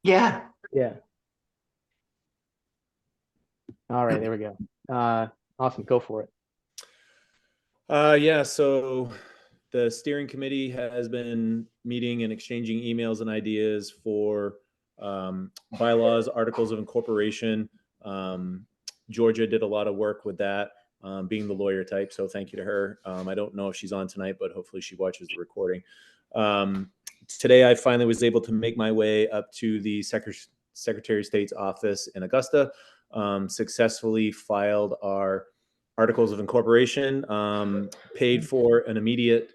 Yeah. Yeah. All right, there we go. Awesome. Go for it. Yeah, so the steering committee has been meeting and exchanging emails and ideas for bylaws, articles of incorporation. Um, Georgia did a lot of work with that, being the lawyer type. So thank you to her. I don't know if she's on tonight, but hopefully she watches the recording. Today, I finally was able to make my way up to the Secretary of State's office in Augusta, successfully filed our articles of incorporation, paid for an immediate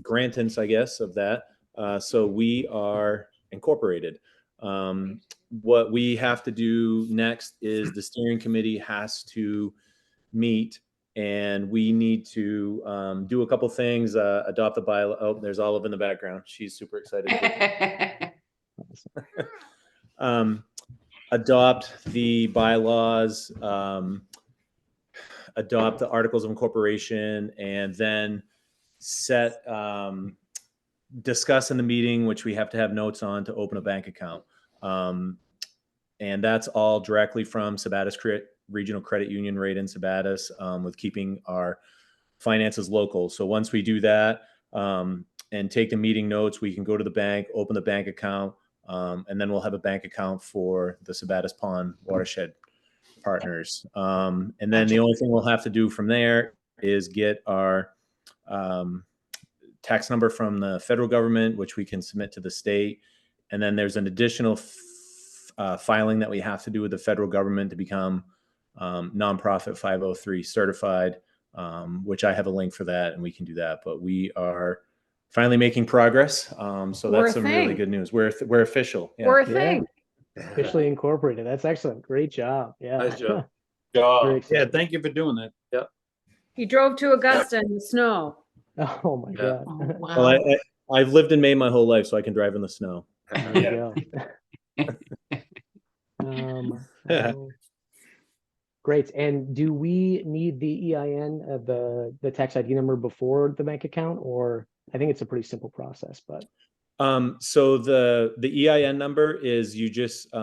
grantance, I guess, of that. So we are incorporated. What we have to do next is the steering committee has to meet, and we need to do a couple things, adopt the bylaw. Oh, there's Olive in the background. She's super excited too. um, adopt the bylaws, adopt the articles of incorporation, and then set discuss in the meeting, which we have to have notes on, to open a bank account. And that's all directly from Sabattus Regional Credit Union right in Sabattus, with keeping our finances local. So once we do that, and take the meeting notes, we can go to the bank, open the bank account, and then we'll have a bank account for the Sabattus Pond Watershed partners. And then the only thing we'll have to do from there is get our tax number from the federal government, which we can submit to the state. And then there's an additional filing that we have to do with the federal government to become nonprofit 503 certified, which I have a link for that, and we can do that. But we are finally making progress. So that's some really good news. We're official. We're a Yeah. thing. Officially incorporated. That's excellent. Great job. Yeah. Nice job. Very Yeah, exciting. thank you for doing that. Yep. He drove to Augusta in the snow. Oh my Yeah. God. Oh, wow. Well, I've lived in Maine my whole life, so I can drive in the snow. There you go. Great. And do we need the EIN, the tax ID number before the bank account, or I think it's a pretty simple process, but So the EIN number is, you just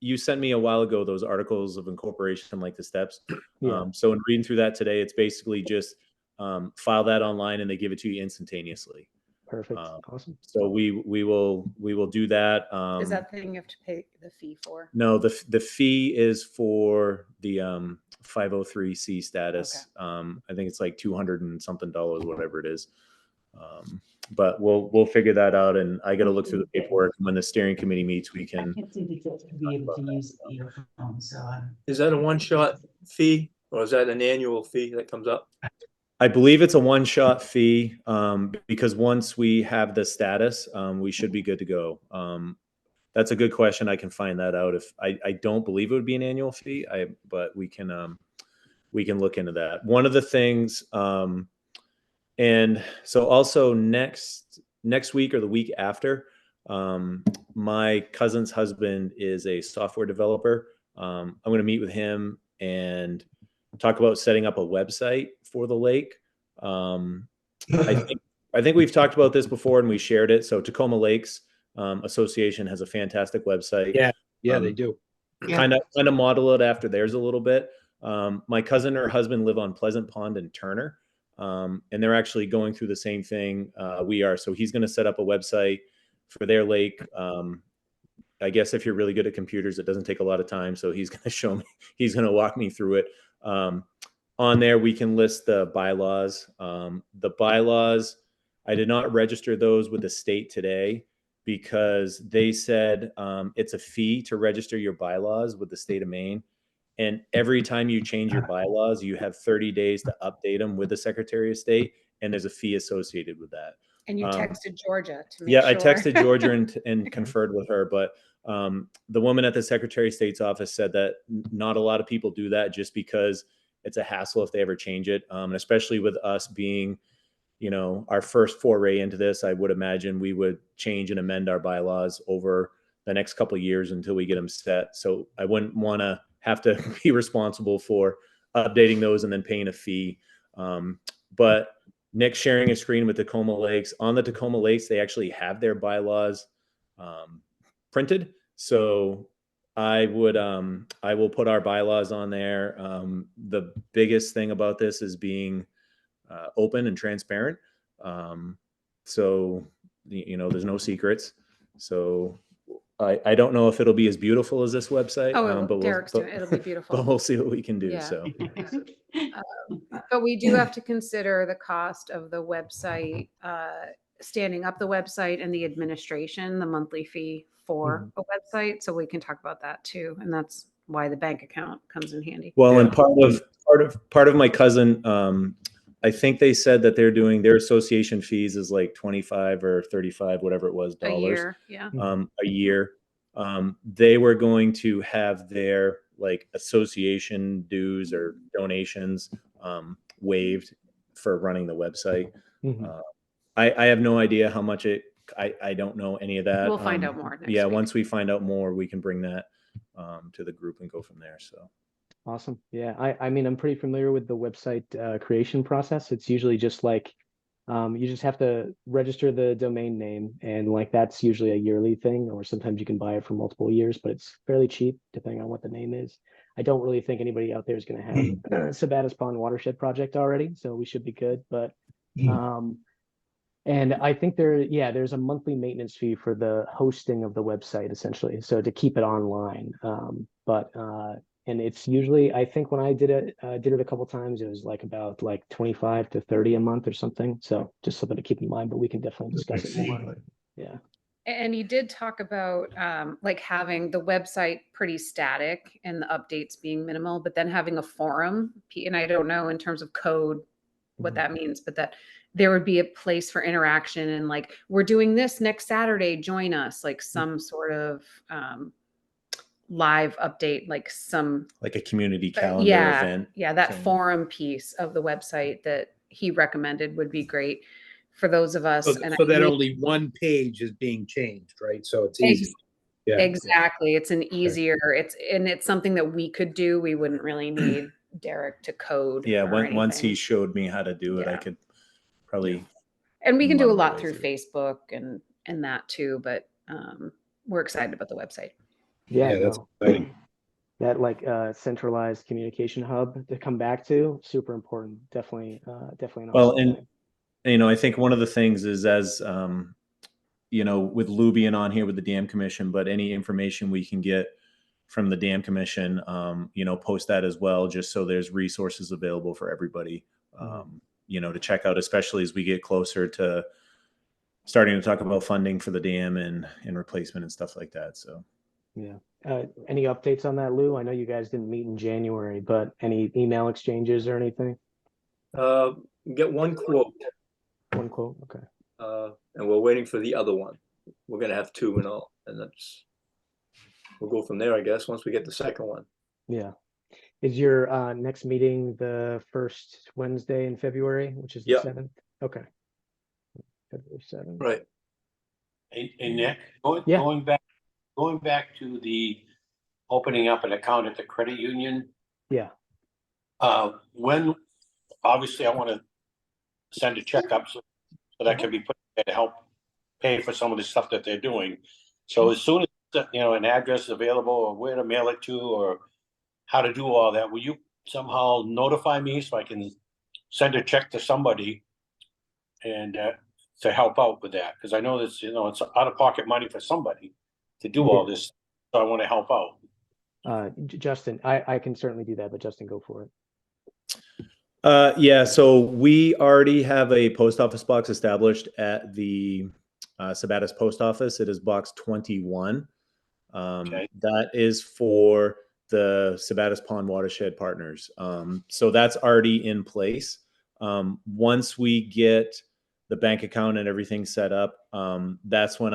you sent me a while ago those articles of incorporation, like the steps. yeah. So in reading through that today, it's basically just file that online and they give it to you instantaneously. Perfect. Awesome. So we will do that. Is that the thing you have to pay the fee for? No, the fee is for the 503C status. Okay. I think it's like $200 and something, whatever it is. But we'll figure that out, and I got to look through the paperwork. When the steering committee meets, we can. I can't seem to be able to use the earphone, so Is that a one-shot fee, or is that an annual fee that comes up? I believe it's a one-shot fee, because once we have the status, we should be good to go. That's a good question. I can find that out. If I don't believe it would be an annual fee, but we can look into that. One of the things, and so also next week or the week after, my cousin's husband is a software developer. I'm going to meet with him and talk about setting up a website for the lake. I think we've talked about this before and we shared it. So Tacoma Lakes Association has a fantastic website. Yeah, they do. Kind of model it after theirs a little bit. My cousin and her husband live on Pleasant Pond and Turner, and they're actually going through the same thing we are. So he's going to set up a website for their lake. I guess if you're really good at computers, it doesn't take a lot of time. So he's going to show me, he's going to walk me through it. On there, we can list the bylaws. The bylaws, I did not register those with the state today because they said it's a fee to register your bylaws with the state of Maine. And every time you change your bylaws, you have 30 days to update them with the Secretary of State, and there's a fee associated with that. And you texted Georgia to make Yeah, sure. I texted Georgia and conferred with her, but the woman at the Secretary of State's office said that not a lot of people do that just because it's a hassle if they ever change it. And especially with us being, our first foray into this, I would imagine we would change and amend our bylaws over the next couple of years until we get them set. So I wouldn't want to have to be responsible for updating those and then paying a fee. But Nick's sharing a screen with Tacoma Lakes. On the Tacoma Lakes, they actually have their bylaws printed. So I will put our bylaws on there. The biggest thing about this is being open and transparent. So, there's no secrets. So I don't know if it'll be as beautiful as this website. Oh, but Derek's doing it. It'll be but beautiful. we'll see what we can do. Yeah. So But we do have to consider the cost of the website, standing up the website and the administration, the monthly fee for a website. So we can talk about that too. And that's why the bank account comes in handy. well, Yeah. and part of my cousin, I think they said that they're doing their association fees is like 25 or 35, whatever it was, A dollars year, yeah. a year. They were going to have their like association dues or donations waived for running the website. Mhm. I have no idea how much I don't know any of that. We'll find out more next Yeah, week. once we find out more, we can bring that to the group and go from there. So Awesome. Yeah, I mean, I'm pretty familiar with the website creation process. It's usually just like you just have to register the domain name, and like that's usually a yearly thing, or sometimes you can buy it for multiple years, but it's fairly cheap depending on what the name is. I don't really think anybody out there is going to have Sabattus Pond Watershed project already, so we should be good. But and I think there's a monthly maintenance fee for the hosting of the website essentially, so to keep it online. And it's usually, I think when I did it a couple times, it was like about like 25 to 30 a month or something. So just something to keep in mind, but we can definitely discuss it more. Yeah. And you did talk about like having the website pretty static and the updates being minimal, but then having a forum. And I don't know in terms of code what that means, but that there would be a place for interaction and like, we're doing this next Saturday, join us, like some sort of live update, like some like a community calendar yeah, event. yeah, that thing. forum piece of the website that he recommended would be great for those of us. So, And so I that need- only one page is being changed, right? So it's easy. Yeah. Exactly. It's an easier, it's something that we could do. We wouldn't really need Derek to code. Yeah, or once he anything. showed me how to do it, I Yeah. could probably. And we can do a muddle my lot way through through. Facebook and that too, but we're excited about the website. Yeah, Yeah, that's no. exciting. That like centralized communication hub to come back to, super important. Definitely an Well, awesome and thing. I think one of the things is as with Lou being on here with the Dam Commission, but any information we can get from the Dam Commission, post that as well, just so there's resources available for everybody, to check out, especially as we get closer to starting to talk about funding for the dam and replacement and stuff like that. So, Yeah. Any updates on that, Lou? I know you guys didn't meet in January, but any email exchanges or anything? Get one quote, One quote. Okay. and we're waiting for the other one. We're gonna have two and all, and we'll go from there, I guess, once we get the second one. Yeah. Is your next meeting the first Wednesday in February, which is the Yep. 7th? Okay. February 7th. Right. Hey, Nick, Yeah. going back to the opening up an account at the credit union. Yeah. When, obviously I want to send a check up so that can be put there to help pay for some of the stuff that they're doing. So as soon as, an address is available or where to mail it to or how to do all that, will you somehow notify me so I can send a check to somebody and to help out with that? Because I know this, it's out of pocket money for somebody to do all this. So I want to help out. Justin, I can certainly do that, but Justin, go for it. Yeah, so we already have a post office box established at the Sabattus post office. It is box 21. Okay. That is for the Sabattus Pond Watershed partners. So that's already in place. Once we get the bank account and everything set up, that's when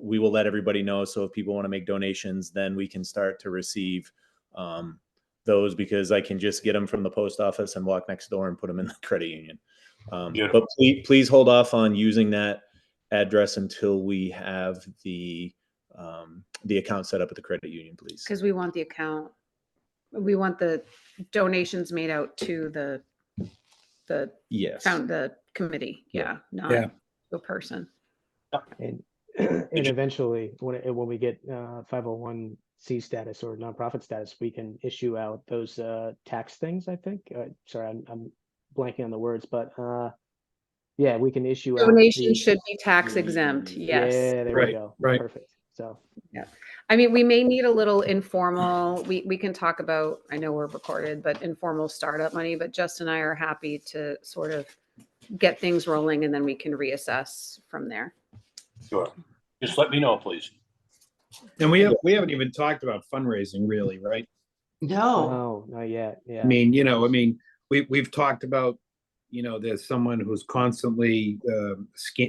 we will let everybody know. So if people want to make donations, then we can start to receive those, because I can just get them from the post office and walk next door and put them in the credit union. But please hold off on using that address until we have the account set up at the credit union, please. Because we want the account, we want the donations made out to the Yes. the committee. Yeah, not Yeah. to a person. And And eventually, when we get 501c status or nonprofit status, we can issue out those tax things, I think. Sorry, I'm blanking on the words, but yeah, we can issue out Donation the, should be tax exempt, yes. yeah, there we Right, go. right. Perfect. So I mean, we may need a little informal, we can talk about, I know we're recorded, but informal startup money, but Justin and I are happy to sort of get things rolling and then we can reassess from there. Sure. Just let me know, please. And we haven't even talked about fundraising really, right? No, no, not yet. Yeah. I mean, we've talked about, there's someone who's constantly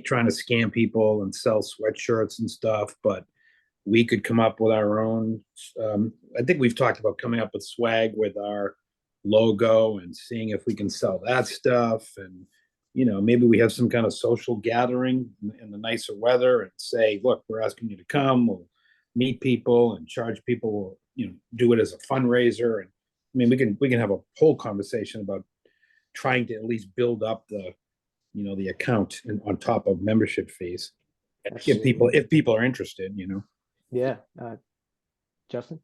trying to scam people and sell sweatshirts and stuff, but we could come up with our own. I think we've talked about coming up with swag with our logo and seeing if we can sell that stuff. And, maybe we have some kind of social gathering in the nicer weather and say, look, we're asking you to come, we'll meet people and charge people, do it as a fundraiser. And I mean, we can have a whole conversation about trying to at least build up the account on top of membership fees. If people are interested, Yeah. Justin?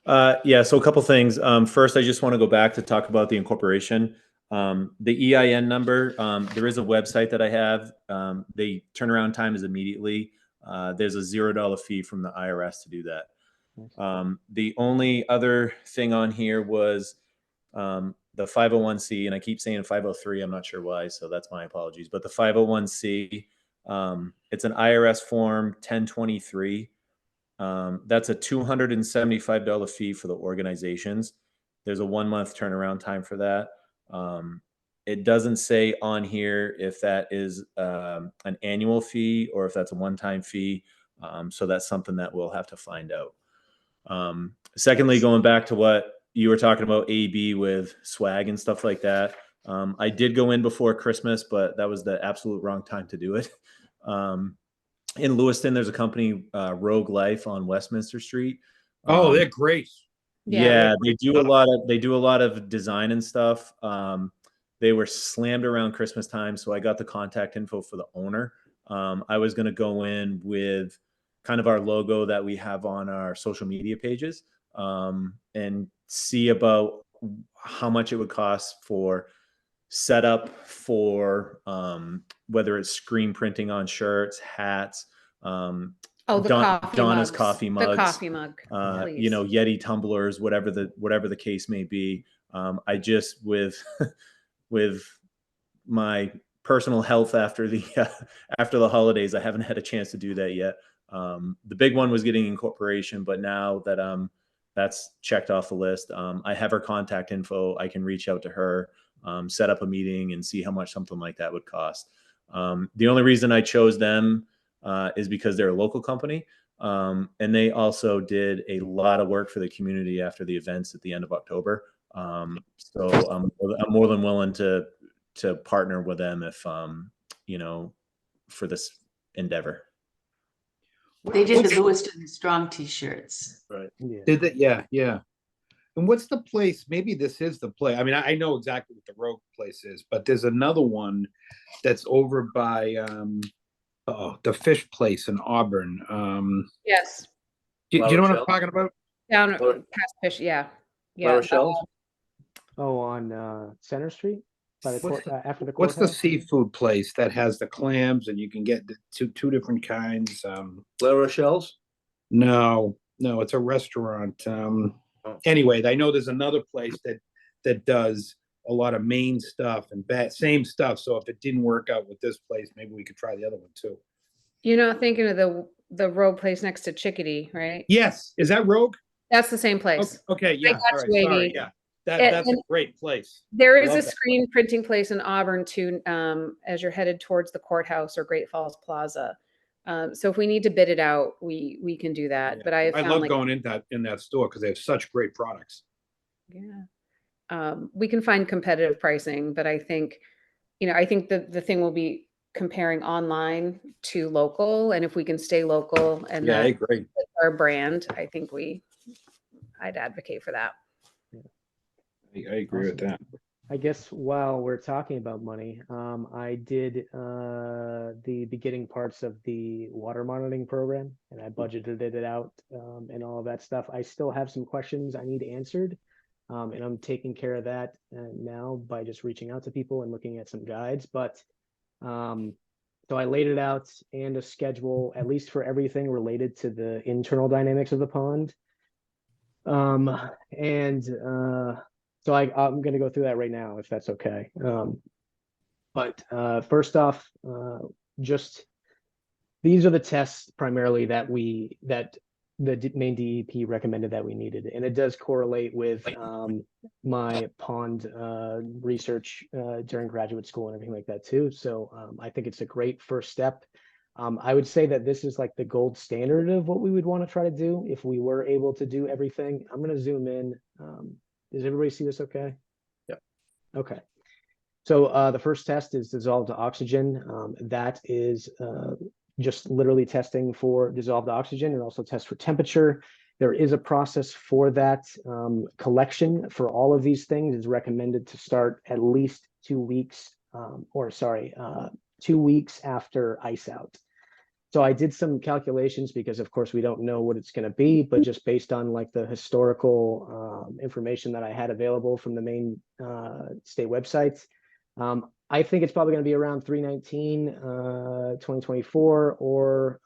Yeah, so a couple things. First, I just want to go back to talk about the incorporation. The EIN number, there is a website that I have. The turnaround time is immediately. There's a $0 fee from the IRS to do that. The only other thing on here was the 501c, and I keep saying 503. I'm not sure why, so that's my apologies. But the 501c, it's an IRS form 1023. That's a $275 fee for the organizations. There's a 1 month turnaround time for that. It doesn't say on here if that is an annual fee or if that's a one-time fee. So that's something that we'll have to find out. Secondly, going back to what you were talking about, AB with swag and stuff like that. I did go in before Christmas, but that was the absolute wrong time to do it. In Lewiston, there's a company, Rogue Life on Westminster Street. Oh, they're great. Yeah, they do a lot of design and stuff. They were slammed around Christmas time, so I got the contact info for the owner. I was going to go in with kind of our logo that we have on our social media pages, and see about how much it would cost for setup for whether it's screen printing on shirts, hats, The coffee Donna's mugs. coffee mugs, The coffee mug, please. Yeti tumblers, whatever the case may be. I just with my personal health after the holidays, I haven't had a chance to do that yet. The big one was getting incorporation, but now that that's checked off the list, I have her contact info. I can reach out to her, set up a meeting, and see how much something like that would cost. The only reason I chose them is because they're a local company, and they also did a lot of work for the community after the events at the end of October. So I'm more than willing to partner with them if for this endeavor. they did the Lewiston Strong t-shirts. Right. Yeah. Did that? Yeah. And what's the place? Maybe this is the place. I mean, I know exactly what the Rogue place is, but there's another one that's over by the fish place in Auburn. Yes, Do you know what I'm Rochelle? talking about? down La- past fish, yeah. La Rochelle? Oh, on Center Street by the What's court, after the What's the courthouse? seafood place that has the clams and you can get the two different kinds? La Rochelle's? No, it's a restaurant. Anyway, I know there's another place that does a lot of Maine stuff and same stuff. So if it didn't work out with this place, maybe we could try the other one too. You're not thinking of the Rogue place next to Chickadee, right? Yes, is that Rogue? That's the same place. Okay, yeah. got All right, you, sorry, AB. yeah. That's a great place. There is Love a that. screen printing place in Auburn too, as you're headed towards the courthouse or Great Falls Plaza. So if we need to bid it out, we can do that. Yeah. But I I found love going in that store because they have such great products. yeah. We can find competitive pricing, but I think the thing will be comparing online to local, and if we can stay local and Yeah, I that agree. fits our brand, I think I'd advocate for that. I agree with that. I guess while we're talking about money, I did the beginning parts of the water monitoring program, and I budgeted it out and all of that stuff. I still have some questions I need answered, and I'm taking care of that now by just reaching out to people and looking at some guides. But so I laid it out and a schedule, at least for everything related to the internal dynamics of the pond. And so I'm going to go through that right now, if that's okay. But first off, just these are the tests primarily that the main DEP recommended that we needed, and it does correlate with my pond research during graduate school and everything like that too. So I think it's a great first step. I would say that this is like the gold standard of what we would want to try to do if we were able to do everything. I'm going to zoom in. Does everybody see this okay? Yeah. Okay. So the first test is dissolved oxygen. That is just literally testing for dissolved oxygen and also test for temperature. There is a process for that. Collection for all of these things is recommended to start at least 2 weeks, 2 weeks after ice out. So I did some calculations because of course we don't know what it's going to be, but just based on like the historical information that I had available from the main state websites, I think it's probably going to be around 319, 2024, or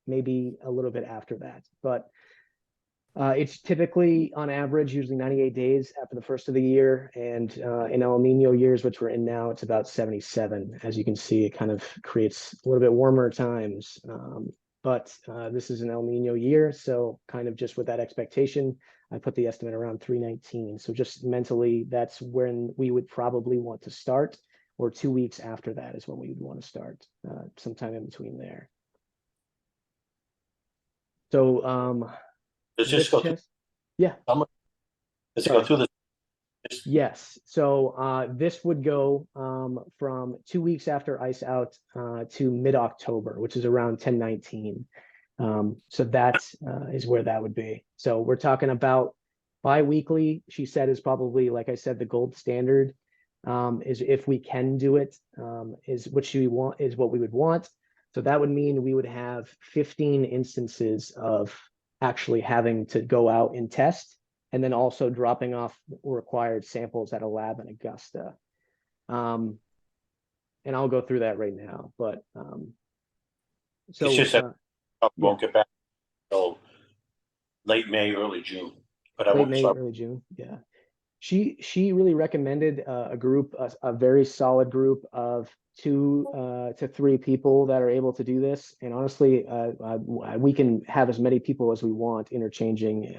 maybe a little bit after that. But it's typically on average, usually 98 days after the first of the year. And in El Nino years, which we're in now, it's about 77. As you can see, it kind of creates a little bit warmer times. But this is an El Nino year. So kind of just with that expectation, I put the estimate around 319. So just mentally, that's when we would probably want to start, or 2 weeks after that is when we would want to start, sometime in between there. So Does this go through yeah. summer? Does it go through the? Yes. So this would go from 2 weeks after ice out to mid-October, which is around 10/19. So that is where that would be. So we're talking about bi-weekly, she said, is probably, like I said, the gold standard. Is if we can do it, is what we would want. So that would mean we would have 15 instances of actually having to go out and test, and then also dropping off required samples at a lab in Augusta. And I'll go through that right now, but so It's just that won't get back until late May, early June. But I late won't May, start. early June. Yeah. She really recommended a group, a very solid group of 2 to 3 people that are able to do this. And honestly, we can have as many people as we want interchanging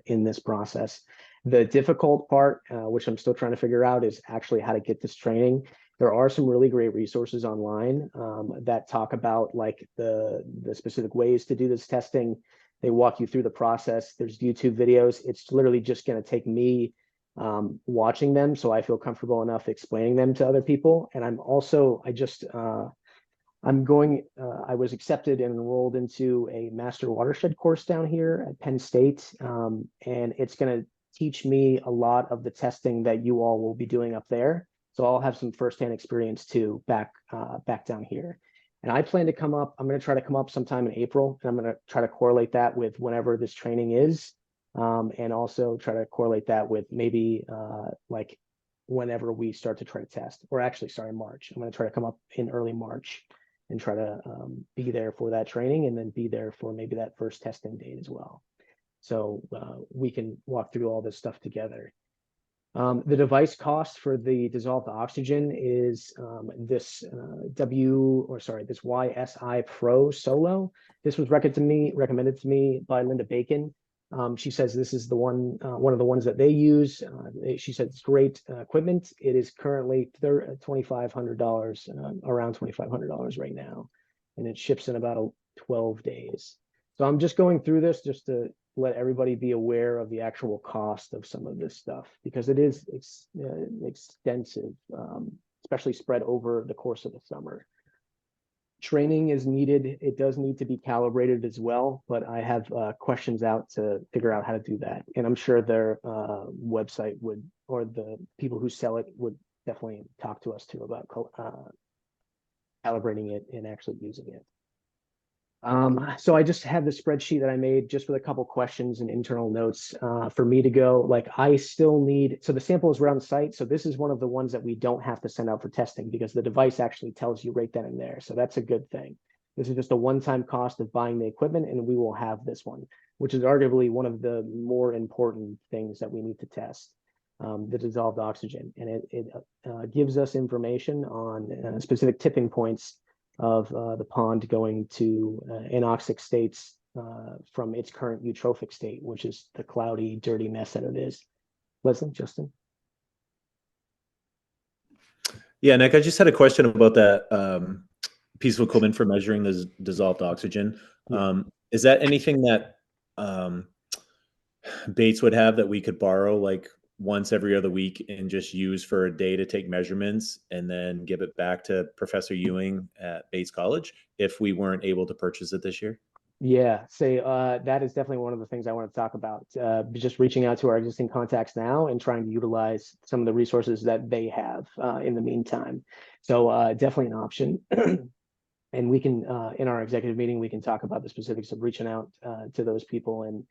in this process. The difficult part, which I'm still trying to figure out, is actually how to get this training. There are some really great resources online that talk about like the specific ways to do this testing. They walk you through the process. There's YouTube videos. It's literally just going to take me watching them, so I feel comfortable enough explaining them to other people. And I was accepted and enrolled into a master watershed course down here at Penn State, and it's going to teach me a lot of the testing that you all will be doing up there. So I'll have some firsthand experience too back down here. And I plan to come up. I'm going to try to come up sometime in April, and I'm going to try to correlate that with whenever this training is. And also try to correlate that with maybe like whenever we start to try to test, or actually start in March. I'm going to try to come up in early March and try to be there for that training, and then be there for maybe that first testing date as well. So we can walk through all this stuff together. The device cost for the dissolved oxygen is this YSI Pro Solo. This was recommended to me by Linda Bacon. She says this is the one of the ones that they use. She said it's great equipment. It is currently $2,500, around $2,500 right now, and it ships in about 12 days. So I'm just going through this just to let everybody be aware of the actual cost of some of this stuff, because it is extensive, especially spread over the course of the summer. Training is needed. It does need to be calibrated as well, but I have questions out to figure out how to do that. And I'm sure their website would or the people who sell it would definitely talk to us too about calibrating it and actually using it. So I just have the spreadsheet that I made just with a couple questions and internal notes for me to go. Like I still need, so the sample is right on site. So this is one of the ones that we don't have to send out for testing because the device actually tells you right then and there. So that's a good thing. This is just a one-time cost of buying the equipment, and we will have this one, which is arguably one of the more important things that we need to test, the dissolved oxygen. And it gives us information on specific tipping points of the pond going to anoxic states from its current eutrophic state, which is the cloudy, dirty mess that it is. Leslie, Justin? Yeah, Nick, I just had a question about that piece of equipment for measuring the dissolved oxygen. Is that anything that Bates would have that we could borrow like once every other week and just use for a day to take measurements and then give it back to Professor Ewing at Bates College if we weren't able to purchase it this year? Yeah, that is definitely one of the things I want to talk about. Just reaching out to our existing contacts now and trying to utilize some of the resources that they have in the meantime. So definitely an option. And we can, in our executive meeting, we can talk about the specifics of reaching out to those people and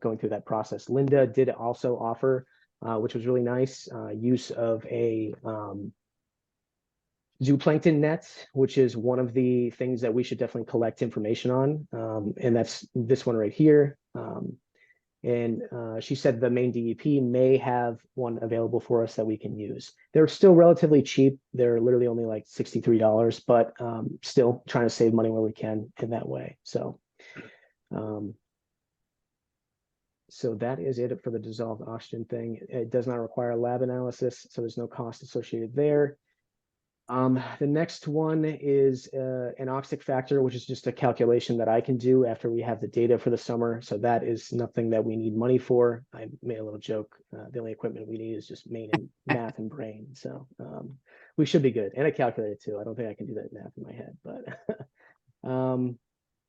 going through that process. Linda did also offer, which was really nice, use of a zooplankton net, which is one of the things that we should definitely collect information on. And that's this one right here. And she said the main DEP may have one available for us that we can use. They're still relatively cheap. They're literally only like $63, but still trying to save money where we can in that way. So that is it for the dissolved oxygen thing. It does not require a lab analysis, so there's no cost associated there. The next one is an oxic factor, which is just a calculation that I can do after we have the data for the summer. So that is nothing that we need money for. I made a little joke. The only equipment we need is just math and brain. So we should be good. And a calculator too. I don't think I can do that math in my head, but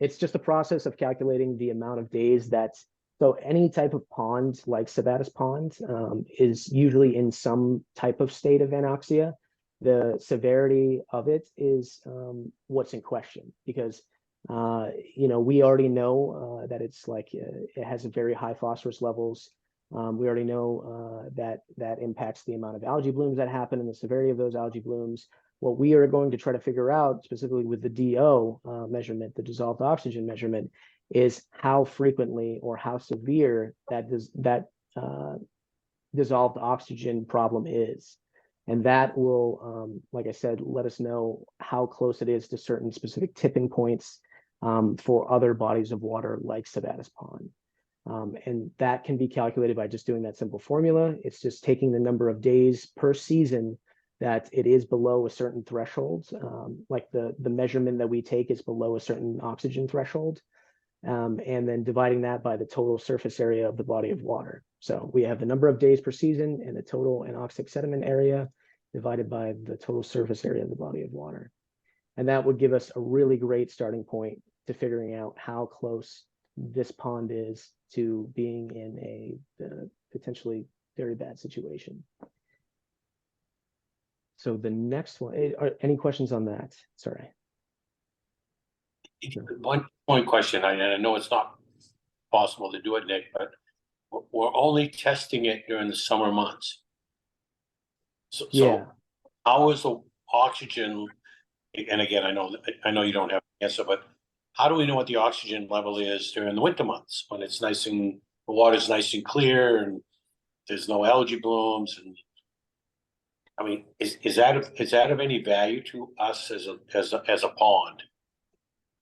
it's just a process of calculating the amount of days so any type of pond like Sabattus pond is usually in some type of state of anoxia. The severity of it is what's in question, because we already know that it's like it has a very high phosphorus levels. We already know that impacts the amount of algae blooms that happen and the severity of those algae blooms. What we are going to try to figure out, specifically with the DO measurement, the dissolved oxygen measurement, is how frequently or how severe that dissolved oxygen problem is. And that will, like I said, let us know how close it is to certain specific tipping points for other bodies of water like Sabattus Pond. And that can be calculated by just doing that simple formula. It's just taking the number of days per season that it is below a certain threshold. Like the measurement that we take is below a certain oxygen threshold. And then dividing that by the total surface area of the body of water. So we have the number of days per season and the total anoxic sediment area divided by the total surface area of the body of water. And that would give us a really great starting point to figuring out how close this pond is to being in a potentially very bad situation. So the next one, any questions on that? Sorry. One question, and I know it's not possible to do it, Nick, but we're only testing it during the summer months. So how is the oxygen? And again, I know you don't have an answer, but how do we know what the oxygen level is during the winter months when it's the water's nice and clear and there's no algae blooms? And I mean, is that of any value to us as a pond?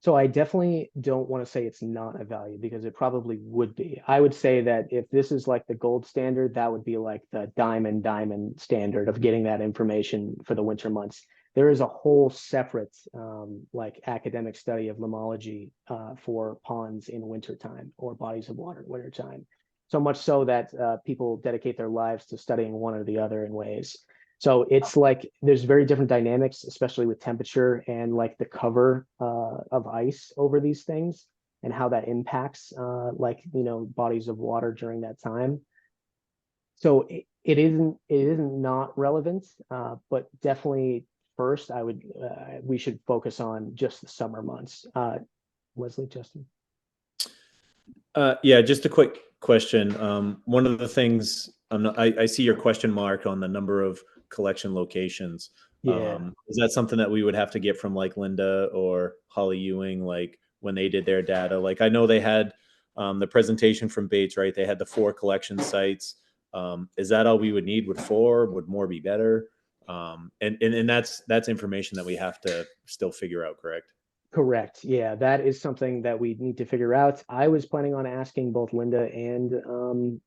So I definitely don't want to say it's not a value, because it probably would be. I would say that if this is like the gold standard, that would be like the diamond standard of getting that information for the winter months. There is a whole separate like academic study of limnology for ponds in wintertime or bodies of water in wintertime. So much so that people dedicate their lives to studying one or the other in ways. So it's like there's very different dynamics, especially with temperature and like the cover of ice over these things and how that impacts bodies of water during that time. So it isn't not relevant, but definitely first we should focus on just the summer months. Leslie, Justin. Yeah, just a quick question. One of the things I see your question mark on the number of collection locations. Yeah. Is that something that we would have to get from like Linda or Holly Ewing, like when they did their data? Like I know they had the presentation from Bates, right? They had the 4 collection sites. Is that all we would need? Would 4? Would more be better? And that's information that we have to still figure out, correct? Correct. Yeah, that is something that we need to figure out. I was planning on asking both Linda and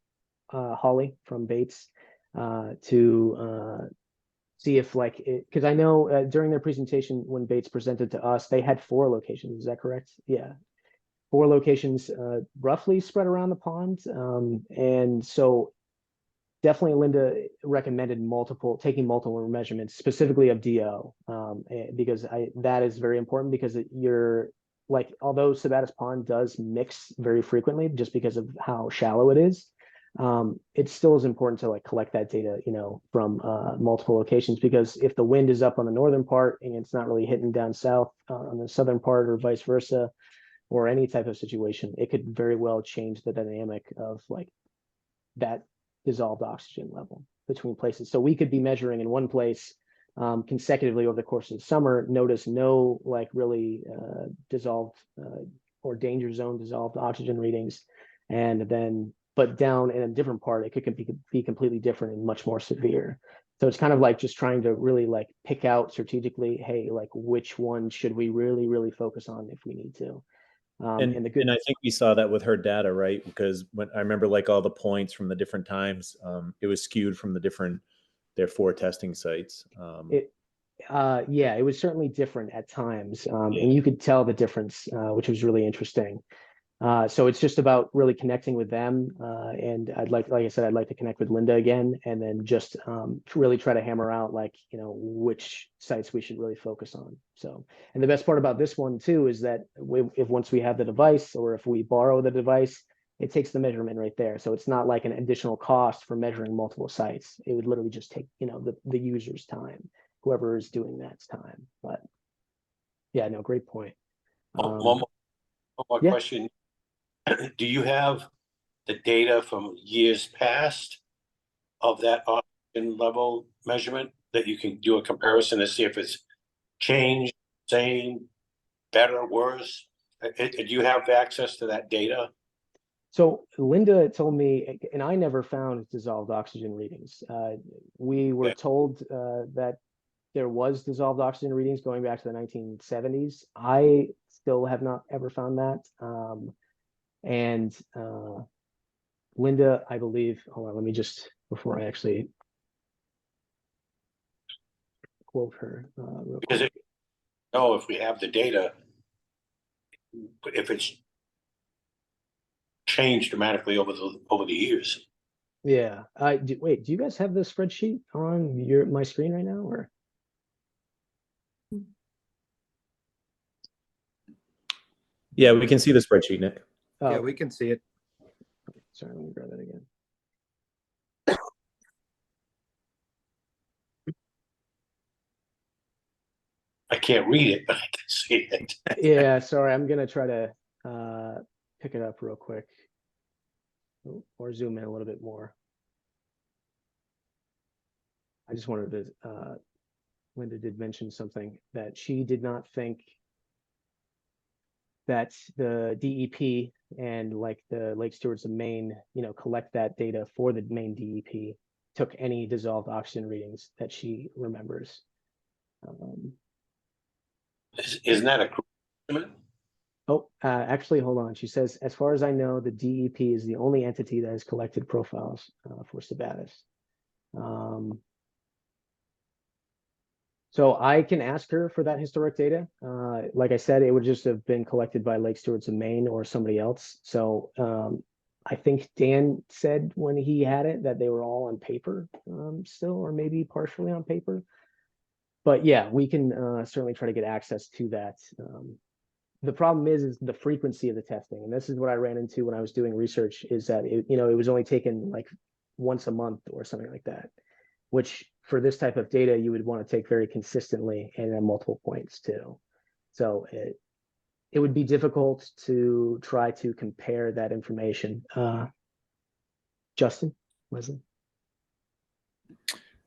Holly from Bates to see if like because I know during their presentation when Bates presented to us, they had 4 locations. Is that correct? Yeah, 4 locations roughly spread around the pond. And so definitely Linda recommended taking multiple measurements, specifically of DO, because that is very important because you're like, although Sabattus Pond does mix very frequently just because of how shallow it is, it still is important to like collect that data, from multiple locations, because if the wind is up on the northern part and it's not really hitting down south on the southern part or vice versa, or any type of situation, it could very well change the dynamic of like that dissolved oxygen level between places. So we could be measuring in one place consecutively over the course of the summer, notice no like really dissolved or danger zone dissolved oxygen readings, and then but down in a different part it could be completely different and much more severe. So it's kind of like just trying to really like pick out strategically, hey, like which one should we really focus on if we need to. And I think we saw that with her data, right? Because when I remember like all the points from the different times, it was skewed from their 4 testing sites. Yeah, it was certainly different at times, and you could tell the difference, which was really interesting. So it's just about really connecting with them, and like I said, I'd like to connect with Linda again, and then just really try to hammer out like which sites we should really focus on. So, and the best part about this one too is that if once we have the device, or if we borrow the device, it takes the measurement right there. So it's not like an additional cost for measuring multiple sites. It would literally just take the user's time, whoever is doing that's time. But yeah, no, great point. One more Yeah. question. Do you have the data from years past of that oxygen level measurement that you can do a comparison to see if it's changed, same, better, worse? Do you have access to that data? So Linda told me, and I never found dissolved oxygen readings. We were told that there was dissolved oxygen readings going back to the 1970s. I still have not ever found that. And Linda, I believe, hold on, let me just, before I actually quote her real Because quick. if we have the data, if it's changed dramatically over the years. Yeah. Wait, do you guys have the spreadsheet on my screen right now, or? Yeah, we can see the spreadsheet, Nick. Oh, Yeah, we can see it. okay. Sorry, let me grab that again. I can't read it, but I can see it. Yeah, sorry, I'm gonna try to pick it up real quick, or zoom in a little bit more. I just wanted to, Linda did mention something that she did not think that the DEP and like the Lake Stewards of Maine, collect that data for the Maine DEP, took any dissolved oxygen readings that she remembers. Isn't that a cruise? Oh, actually, hold on. She says, as far as I know, the DEP is the only entity that has collected profiles for Sabattus. So I can ask her for that historic data. Like I said, it would just have been collected by Lake Stewards of Maine or somebody else. So I think Dan said when he had it that they were all on paper still, or maybe partially on paper. But yeah, we can certainly try to get access to that. The problem is the frequency of the testing, and this is what I ran into when I was doing research. Is that it was only taken like once a month or something like that, which for this type of data, you would want to take very consistently and at multiple points too. So it would be difficult to try to compare that information. Justin, Leslie?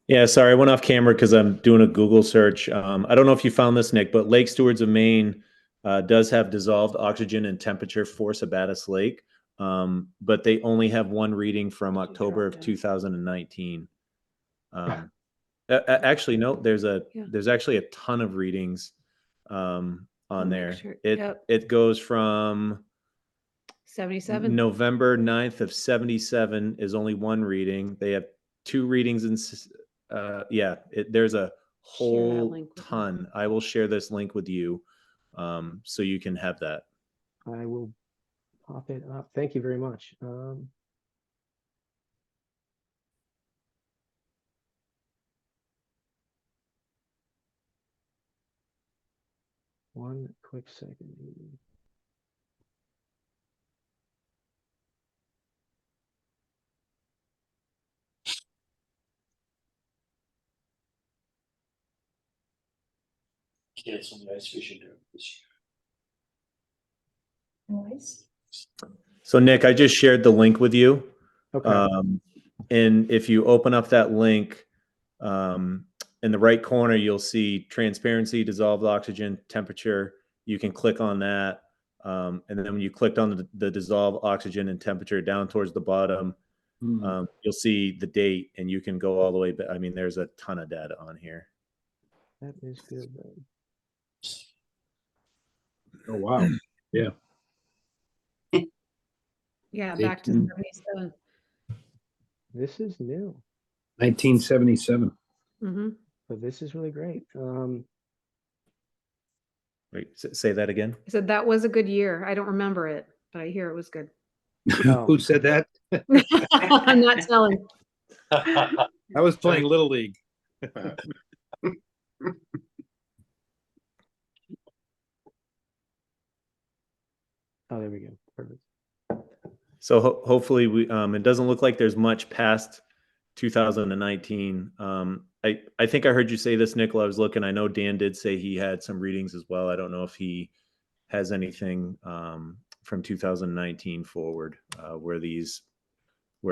Yeah, sorry, I went off camera because I'm doing a Google search. I don't know if you found this, Nick, but Lake Stewards of Maine does have dissolved oxygen and temperature for Sabattus Lake, but they only have one reading from October of 2019. Actually, no, there's actually a ton of readings on there. Sure. It goes from 77. November 9th of 77 is only one reading. They have two readings in there's a whole link with me. ton. I will share this link with you so you can have that. I will pop it up. Thank you very much. One quick second. Get some ice fishing this So Nick, I just shared the link with you. Okay. And if you open up that link, in the right corner, you'll see transparency, dissolved oxygen, temperature. You can click on that. And then when you clicked on the dissolved oxygen and temperature down towards the bottom, you'll see the date and you can go all the way back. I mean, there's a ton of data on here. That is good. Then. Oh, wow. Yeah. Yeah, back to 77. This is new, 1977. Mm-hmm. but this is really great. Wait, say that again. I said that was a good year. I don't remember it, but I hear it was good. Oh. Who said that? I'm not telling. I was playing Little League. Oh, there we go. Perfect. So hopefully it doesn't look like there's much past 2019. I think I heard you say this, Nicola. I was looking. I know Dan did say he had some readings as well. I don't know if he has anything from 2019 forward where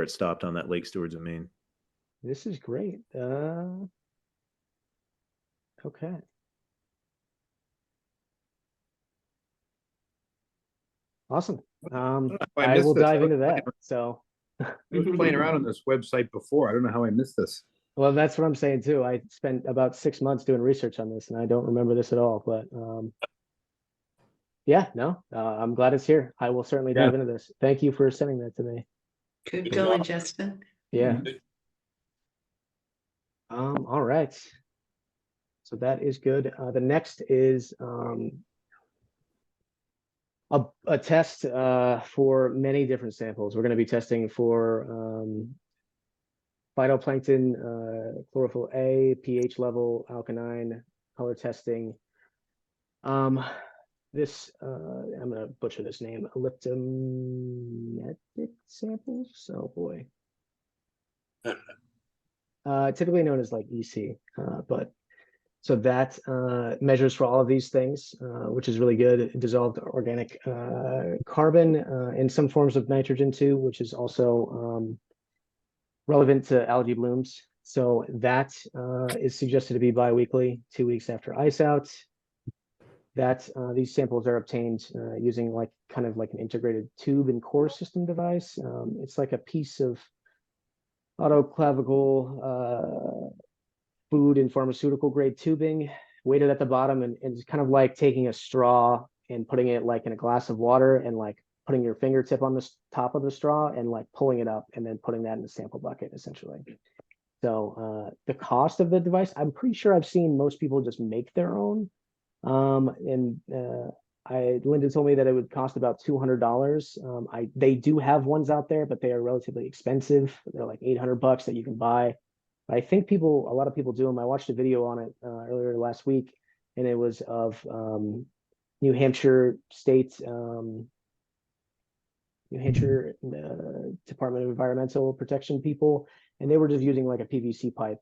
it stopped on that Lake Stewards of Maine. This is great. Okay. Awesome. I will dive into that. So I was playing around on this website before. I don't know how I missed this. well, that's what I'm saying too. I spent about 6 months doing research on this and I don't remember this at all, but yeah, no, I'm glad it's here. I will certainly dive into this. Thank you for sending that to me. Good going, Justin. Yeah. All right. So that is good. The next is a test for many different samples. We're going to be testing for phytoplankton, chlorophyll A, pH level, alkaline, color testing. This I'm going to butcher this name, elliptometric samples. Oh boy. Typically known as like EC, but so that measures for all of these things, which is really good. Dissolved organic carbon and some forms of nitrogen too, which is also relevant to algae blooms. So that is suggested to be biweekly, 2 weeks after ice out. That these samples are obtained using like kind of like an integrated tube and core system device. It's like a piece of autoclavical food and pharmaceutical grade tubing weighted at the bottom, and it's kind of like taking a straw and putting it like in a glass of water and like putting your fingertip on the top of the straw and like pulling it up and then putting that in the sample bucket essentially. So the cost of the device, I'm pretty sure I've seen most people just make their own. Linda told me that it would cost about $200. They do have ones out there, but they are relatively expensive. They're like $800 that you can buy. I think a lot of people do them. I watched a video on it earlier last week, and it was of New Hampshire State New Hampshire Department of Environmental Protection people, and they were just using like a PVC pipe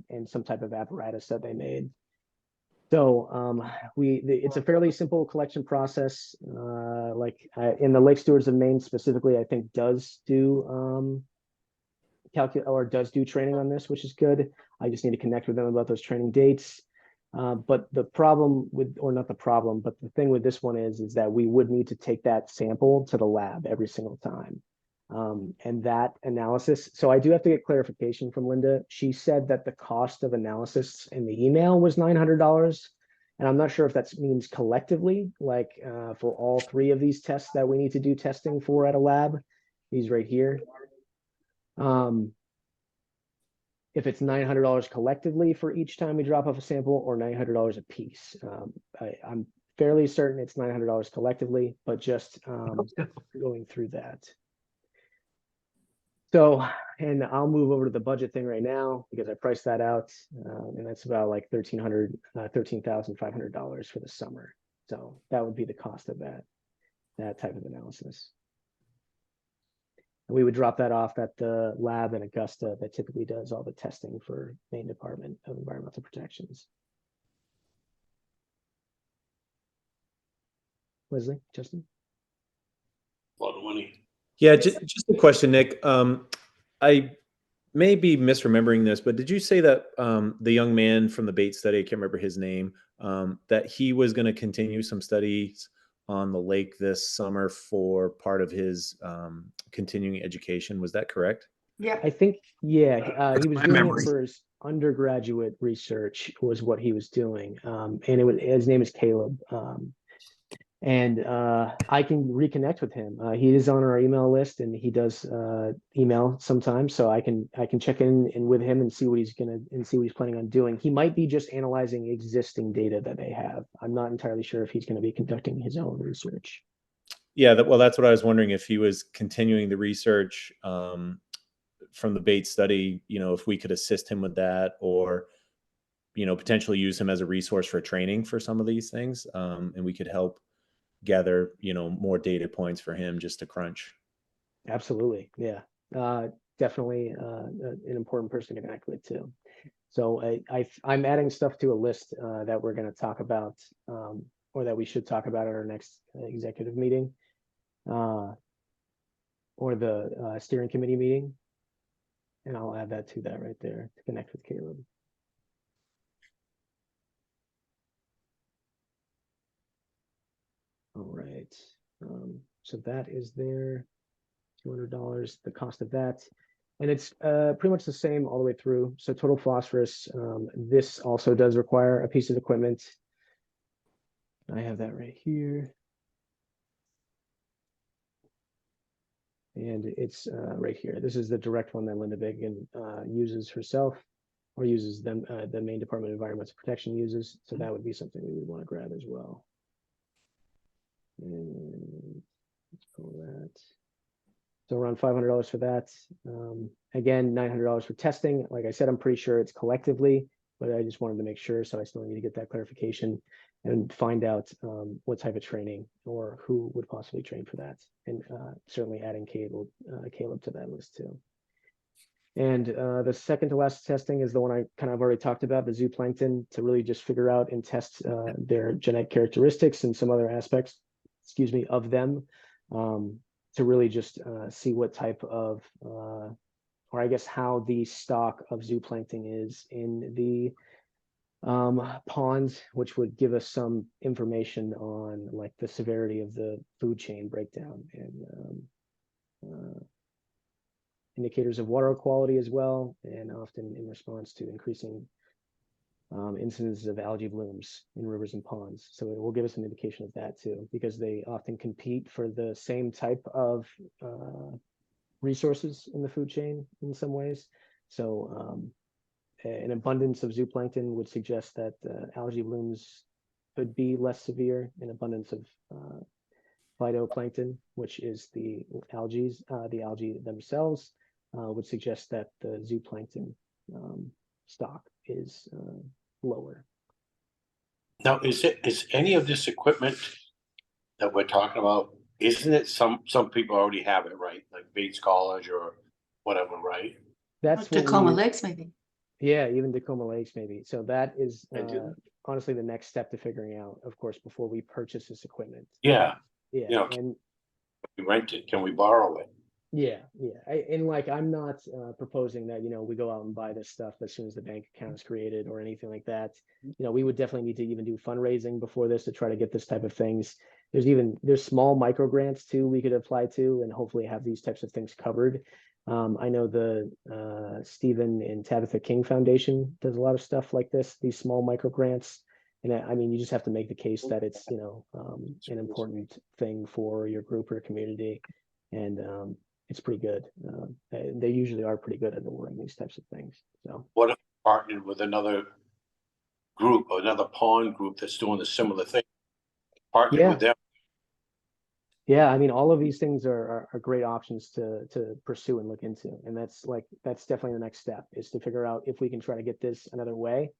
and some type of apparatus that they made. So it's a fairly simple collection process. In the Lake Stewards of Maine specifically, I think does do training on this, which is good. I just need to connect with them about those training dates. But the problem with, or not the problem, but the thing with this one is that we would need to take that sample to the lab every single time. And that analysis, so I do have to get clarification from Linda. She said that the cost of analysis in the email was $900. And I'm not sure if that means collectively, like for all 3 of these tests that we need to do testing for at a lab, these right here. If it's $900 collectively for each time we drop off a sample, or $900 a piece. I'm fairly certain it's $900 collectively, but just going through that. So, and I'll move over to the budget thing right now because I priced that out, and that's about like $13,500 for the summer. So that would be the cost of that type of analysis. We would drop that off at the lab in Augusta that typically does all the testing for Maine Department of Environmental Protections. Leslie, Justin? A lot of money. Yeah, just a question, Nick. I may be misremembering this, but did you say that the young man from the bait study, I can't remember his name, that he was going to continue some studies on the lake this summer for part of his continuing education? Was that correct? Yeah. I think, yeah, he was my doing memory. it for his undergraduate research was what he was doing. And his name is Caleb. And I can reconnect with him. He is on our email list, and he does email sometimes, so I can check in with him and see what he's planning on doing. He might be just analyzing existing data that they have. I'm not entirely sure if he's going to be conducting his own research. Yeah, well, that's what I was wondering, if he was continuing the research from the bait study, if we could assist him with that, or potentially use him as a resource for training for some of these things, and we could help gather more data points for him just to crunch. Absolutely, yeah, definitely an important person to connect with too. So I'm adding stuff to a list that we're going to talk about, or that we should talk about at our next executive meeting, or the steering committee meeting, and I'll add that to that right there to connect with Caleb. All right, so that is there, $200, the cost of that. And it's pretty much the same all the way through. So total phosphorus, this also does require a piece of equipment. I have that right here. And it's right here. This is the direct one that Linda Biggin uses herself, or uses them, the Maine Department of Environmental Protection uses. So that would be something we would want to grab as well. And let's pull that. So around $500 for that. Again, $900 for testing. Like I said, I'm pretty sure it's collectively, but I just wanted to make sure. So I still need to get that clarification and find out what type of training or who would possibly train for that. And certainly adding Caleb to that list too. And the second to last testing is the one I kind of already talked about, the zooplankton, to really just figure out and test their genetic characteristics and some other aspects, of them. To really just see what type of, or I guess how the stock of zooplankton is in the ponds, which would give us some information on like the severity of the food chain breakdown, and indicators of water quality as well, and often in response to increasing incidences of algae blooms in rivers and ponds. So it will give us an indication of that too, because they often compete for the same type of resources in the food chain in some ways. So an abundance of zooplankton would suggest that algae blooms could be less severe. An abundance of phytoplankton, which is the algae themselves, would suggest that the zooplankton stock is lower. Now, is any of this equipment that we're talking about isn't it some people already have it, right? Like Bates College or whatever, right? That's what Tacoma we, Lakes, maybe. yeah, even Tacoma Lakes maybe. So that is I do. honestly the next step to figuring out, of course, before we purchase this equipment. Yeah, Yeah, you know, and we rent it, can we borrow it? yeah, yeah. And like, I'm not proposing that, we go out and buy this stuff as soon as the bank account is created or anything like that. We would definitely need to even do fundraising before this to try to get this type of things. There's small micro grants too we could apply to and hopefully have these types of things covered. I know the Stephen and Tabitha King Foundation does a lot of stuff like this, these small micro grants. And I mean, you just have to make the case that it's, an important thing for your group or community. And it's pretty good. They usually are pretty good at awarding these types of things. So What if we partnered with another group, or another pond group that's doing a similar thing? Partnered with them. yeah, I mean, all of these things are great options to pursue and look into, and that's definitely the next step, is to figure out if we can try to get this another way.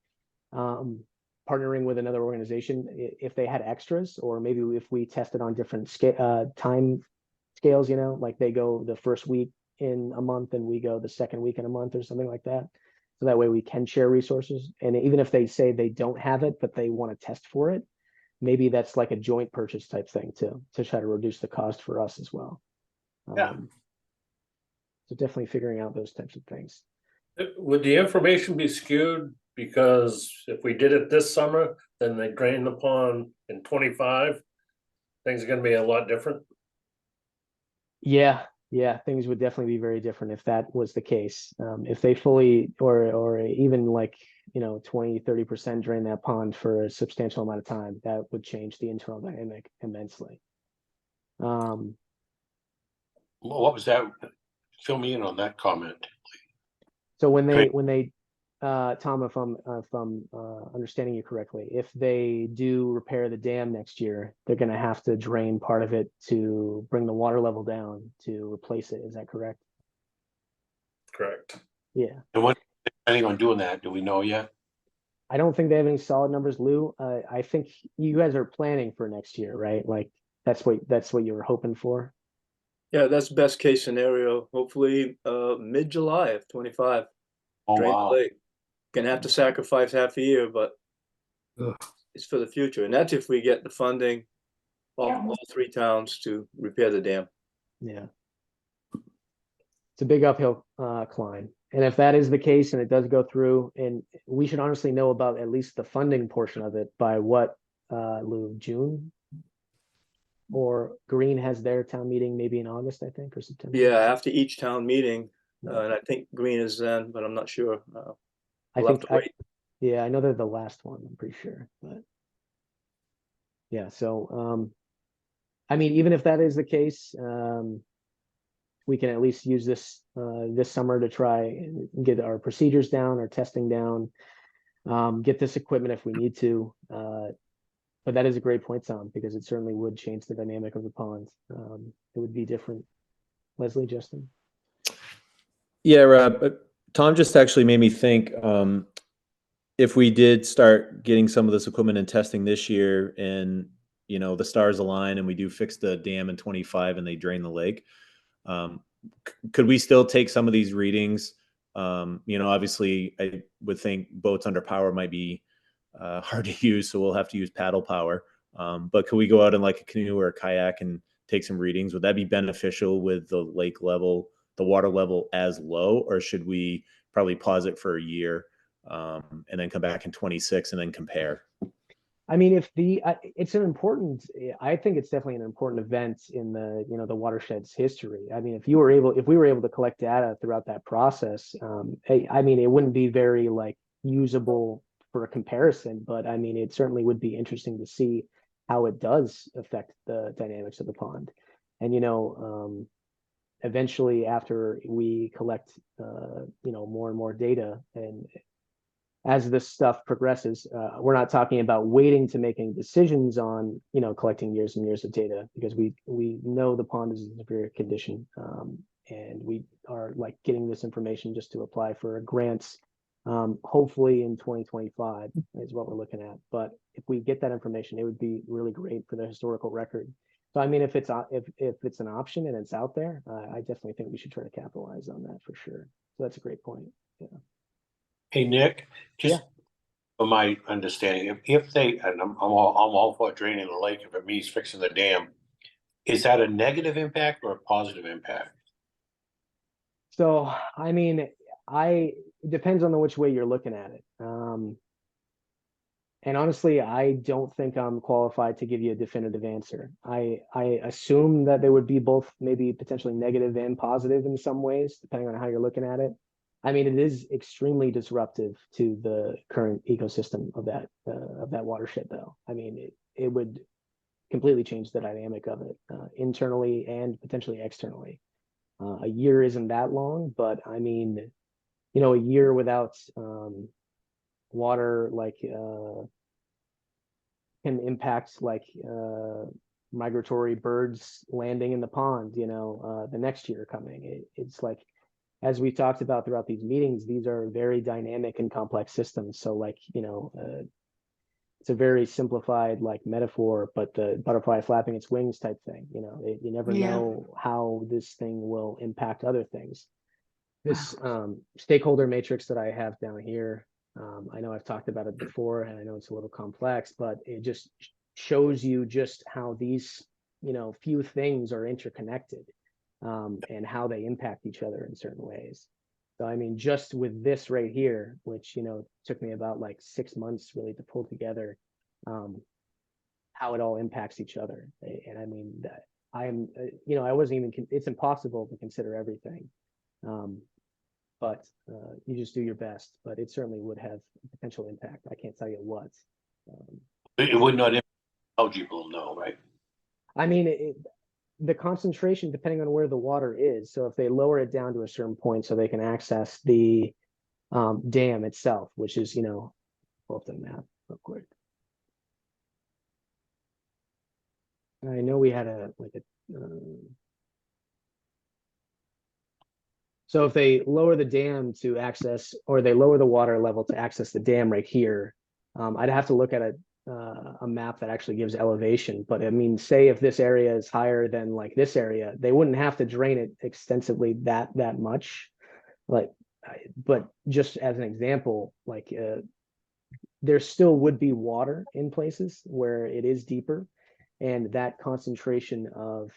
Partnering with another organization if they had extras, or maybe if we tested on different time scales, like they go the first week in a month and we go the second week in a month or something like that. So that way we can share resources. And even if they say they don't have it, but they want to test for it, maybe that's like a joint purchase type thing too, to try to reduce the cost for us as well. Yeah. So definitely figuring out those types of things. Would the information be skewed? Because if we did it this summer, then they drain the pond in 25, things are gonna be a lot different. Yeah, things would definitely be very different if that was the case. If they fully or even like 20-30% drain that pond for a substantial amount of time, that would change the internal dynamic immensely. What was that? Fill me in on that comment. So when they Okay. Tom, if I'm understanding you correctly, if they do repair the dam next year, they're going to have to drain part of it to bring the water level down to replace it. Is that correct? Correct. Yeah. And what they're planning on doing that? Do we know yet? I don't think they have any solid numbers, Lou. I think you guys are planning for next year, right? Like that's what you were hoping for. Yeah, that's best case scenario. Hopefully, mid-July of 25. Oh, Drain the wow. lake. Gonna have to sacrifice half a year, but Ugh. it's for the future. And that's if we get the funding, all three towns to repair the dam. Yeah. It's a big uphill climb. And if that is the case and it does go through, and we should honestly know about at least the funding portion of it by what, Lou, June? Or Green has their town meeting maybe in August, I think, or September. Yeah, after each town meeting, Yeah. and I think Green is then, but I'm not sure. I We'll have think to wait. yeah, I know they're the last one, I'm pretty sure. But yeah, so I mean, even if that is the case, we can at least use this this summer to try and get our procedures down, our testing down, get this equipment if we need to. But that is a great point, Tom, because it certainly would change the dynamic of the pond. It would be different. Leslie, Justin? Yeah, Rob, Tom just actually made me think, if we did start getting some of this equipment and testing this year and, the stars align and we do fix the dam in 25 and they drain the lake, could we still take some of these readings? Obviously I would think boats under power might be hard to use, so we'll have to use paddle power. But could we go out in like a canoe or a kayak and take some readings? Would that be beneficial with the lake level, the water level as low, or should we probably pause it for a year and then come back in 26 and then compare? I mean, if it's an important, I think it's definitely an important event in the, the watershed's history. I mean, if we were able to collect data throughout that process, I mean, it wouldn't be very like usable for a comparison, but I mean, it certainly would be interesting to see how it does affect the dynamics of the pond. And, eventually after we collect, more and more data, and as this stuff progresses, we're not talking about waiting to making decisions on, collecting years and years of data, because we know the pond is in severe condition, and we are like getting this information just to apply for grants, hopefully in 2025 is what we're looking at. But if we get that information, it would be really great for the historical record. So I mean, if it's an option and it's out there, I definitely think we should try to capitalize on that for sure. So that's a great point. Yeah. Hey, Nick, just Yeah. for my understanding, if they, and I'm all for draining the lake if it means fixing the dam, is that a negative impact or a positive impact? So I mean, it depends on which way you're looking at it. And honestly, I don't think I'm qualified to give you a definitive answer. I assume that there would be both maybe potentially negative and positive in some ways, depending on how you're looking at it. I mean, it is extremely disruptive to the current ecosystem of that watershed, though. I mean, it would completely change the dynamic of it internally and potentially externally. A year isn't that long, but I mean, a year without water can impact migratory birds landing in the pond, the next year coming. It's like, as we talked about throughout these meetings, these are very dynamic and complex systems. So it's a very simplified metaphor, but the butterfly flapping its wings type thing. You never Yeah. know how this thing will impact other things. This stakeholder matrix that I have down here, I know I've talked about it before, and I know it's a little complex, but it just shows you just how these, few things are interconnected, and how they impact each other in certain ways. So, I mean, just with this right here, which, took me about 6 months really to pull together, how it all impacts each other. And I mean, that I wasn't even, it's impossible to consider everything. But you just do your best, but it certainly would have potential impact. I can't tell you what. It would not impact algae bloom, no, right? I mean, the concentration, depending on where the water is. So if they lower it down to a certain point so they can access the dam itself, which is, pull up the map real quick. I know we had so if they lower the dam to access, or they lower the water level to access the dam right here, I'd have to look at a map that actually gives elevation. But I mean, say if this area is higher than this area, they wouldn't have to drain it extensively that much. But just as an example, there still would be water in places where it is deeper, and that concentration of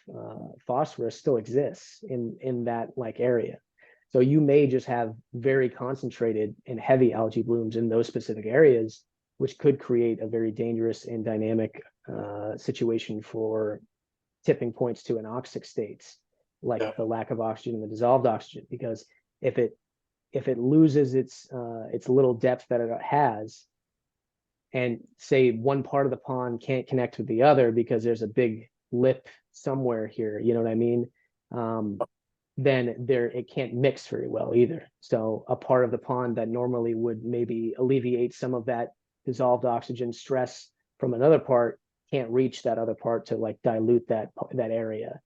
phosphorus still exists in that area. So you may just have very concentrated and heavy algae blooms in those specific areas, which could create a very dangerous and dynamic situation for tipping points to anoxic states, Yeah. the lack of oxygen and the dissolved oxygen. Because if it loses its little depth that it has, and say one part of the pond can't connect with the other because there's a big lip somewhere here, you know what I mean? Then it can't mix very well either. So a part of the pond that normally would maybe alleviate some of that dissolved oxygen stress from another part can't reach that other part to dilute that area.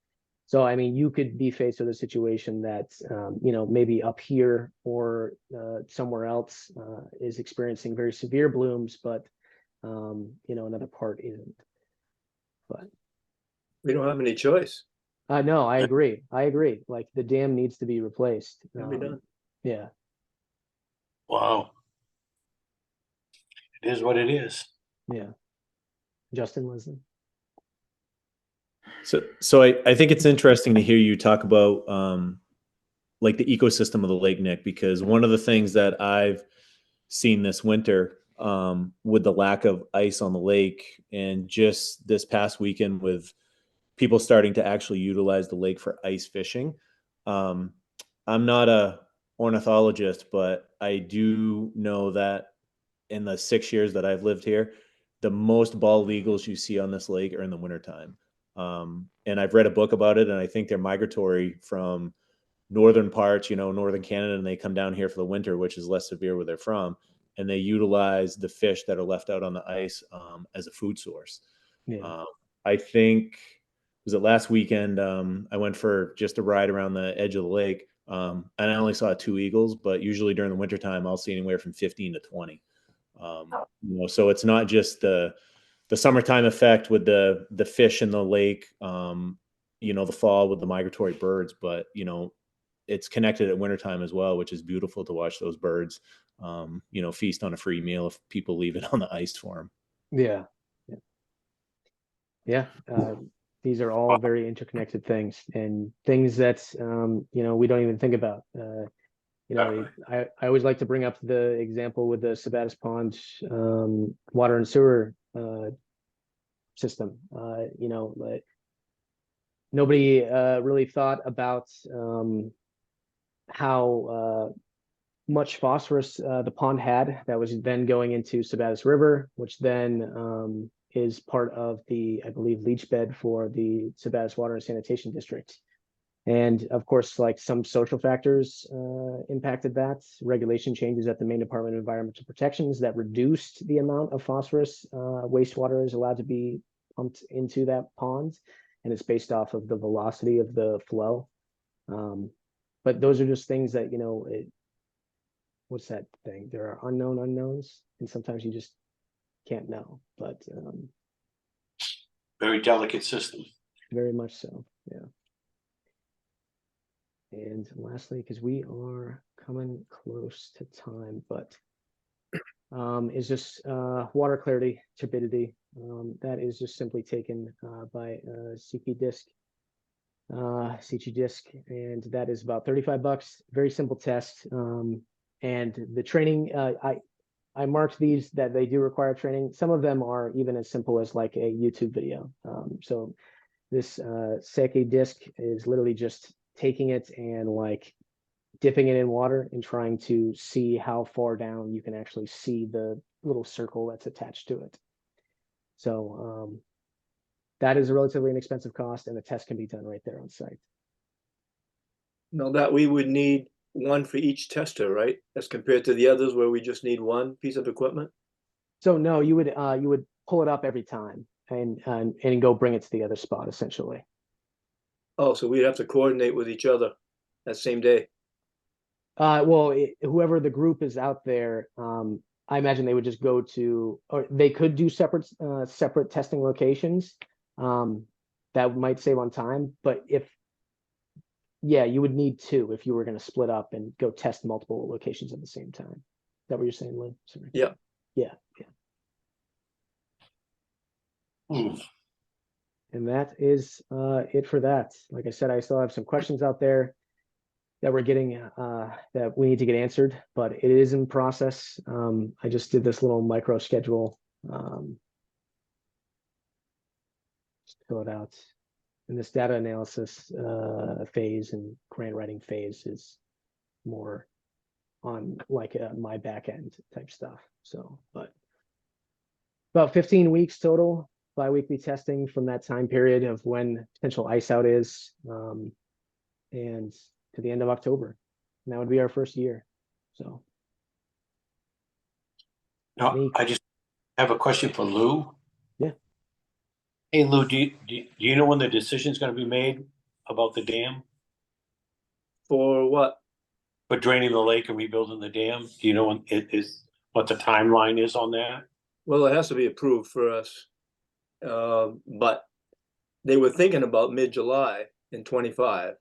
So I mean, you could be faced with a situation that maybe up here or somewhere else is experiencing very severe blooms, but another part isn't. But We don't have any choice. no, I agree. The dam needs to be replaced. Can be done. Yeah. Wow. It is what it is. Yeah. Justin, Leslie. So I think it's interesting to hear you talk about the ecosystem of the lake, Nick, because one of the things that I've seen this winter with the lack of ice on the lake, and just this past weekend with people starting to actually utilize the lake for ice fishing. I'm not a ornithologist, but I do know that in the 6 years that I've lived here, the most bald eagles you see on this lake are in the wintertime. And I've read a book about it, and I think they're migratory from northern parts, northern Canada, and they come down here for the winter, which is less severe where they're from. And they utilize the fish that are left out on the ice as a food source. Yeah. I think, was it last weekend? I went for just a ride around the edge of the lake, and I only saw 2 eagles, but usually during the wintertime, I'll see anywhere from 15 to 20. So it's not just the the summertime effect with the fish in the lake, the fall with the migratory birds, but it's connected at wintertime as well, which is beautiful to watch those birds, feast on a free meal if people leave it on the ice for them. Yeah. These are all very interconnected things, and things that we don't even think about. I always like to bring up the example with the Sabattus Pond water and sewer system. Nobody really thought about how much phosphorus the pond had that was then going into Sabattus River, which then is part of the, I believe, leach bed for the Sabattus Water and Sanitation District. And of course, like some social factors impacted that. Regulation changes at the Maine Department of Environmental Protections that reduced the amount of phosphorus wastewater is allowed to be pumped into that pond. And it's based off of the velocity of the flow. But those are just things that, what's that thing? There are unknown unknowns, and sometimes you just can't know. But Very delicate system. very much so, yeah. And lastly, because we are coming close to time, but is just water clarity, turbidity. That is just simply taken by CP disc, CG disc, and that is about $35. Very simple test. And the training, I marked these that they do require training. Some of them are even as simple as like a YouTube video. So this Seke disc is literally just taking it and like dipping it in water and trying to see how far down you can actually see the little circle that's attached to it. So that is a relatively inexpensive cost, and the test can be done right there on site. Now that we would need one for each tester, right? As compared to the others where we just need one piece of equipment? So no, you would pull it up every time and go bring it to the other spot essentially. Oh, so we'd have to coordinate with each other that same day. Well, whoever the group is out there, I imagine they would just go to, or they could do separate testing locations. That might save on time, but you would need two if you were going to split up and go test multiple locations at the same time. Is that what you're saying, Lynn? Sorry. Yeah. Yeah. Hmm. And that is it for that. Like I said, I still have some questions out there that we're getting that we need to get answered, but it is in process. I just did this little micro schedule. Just fill it out. And this data analysis phase and grant writing phase is more on like my back end type stuff. So, but about 15 weeks total. Bi-weekly testing from that time period of when potential ice out is, and to the end of October. And that would be our first year. So. Now, I just have a question for Lou. Yeah. Hey, Lou, do you know when the decision is going to be made about the dam? For what? For draining the lake and rebuilding the dam? Do you know when it is, what the timeline is on that? Well, it has to be approved for us. But they were thinking about mid-July in 25.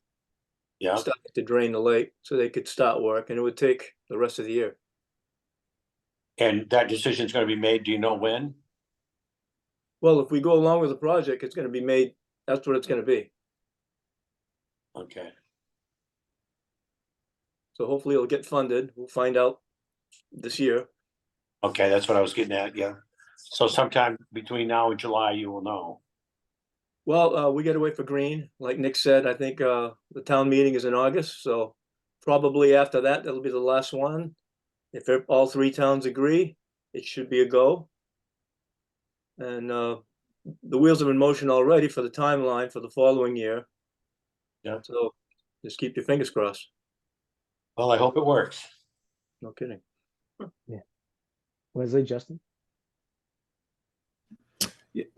Yeah. Starting to drain the lake so they could start work, and it would take the rest of the year. And that decision is going to be made, do you know when? Well, if we go along with the project, it's going to be made, that's what it's going to be. Okay. So hopefully it'll get funded. We'll find out this year. Okay, that's what I was getting at, yeah. So sometime between now and July, you will know. Well, we got to wait for green. Like Nick said, I think the town meeting is in August, so probably after that, that'll be the last one. If all three towns agree, it should be a go. And the wheels are in motion already for the timeline for the following year. Yeah. So just keep your fingers crossed. Well, I hope it works. No kidding. Yeah. Wesley, Justin?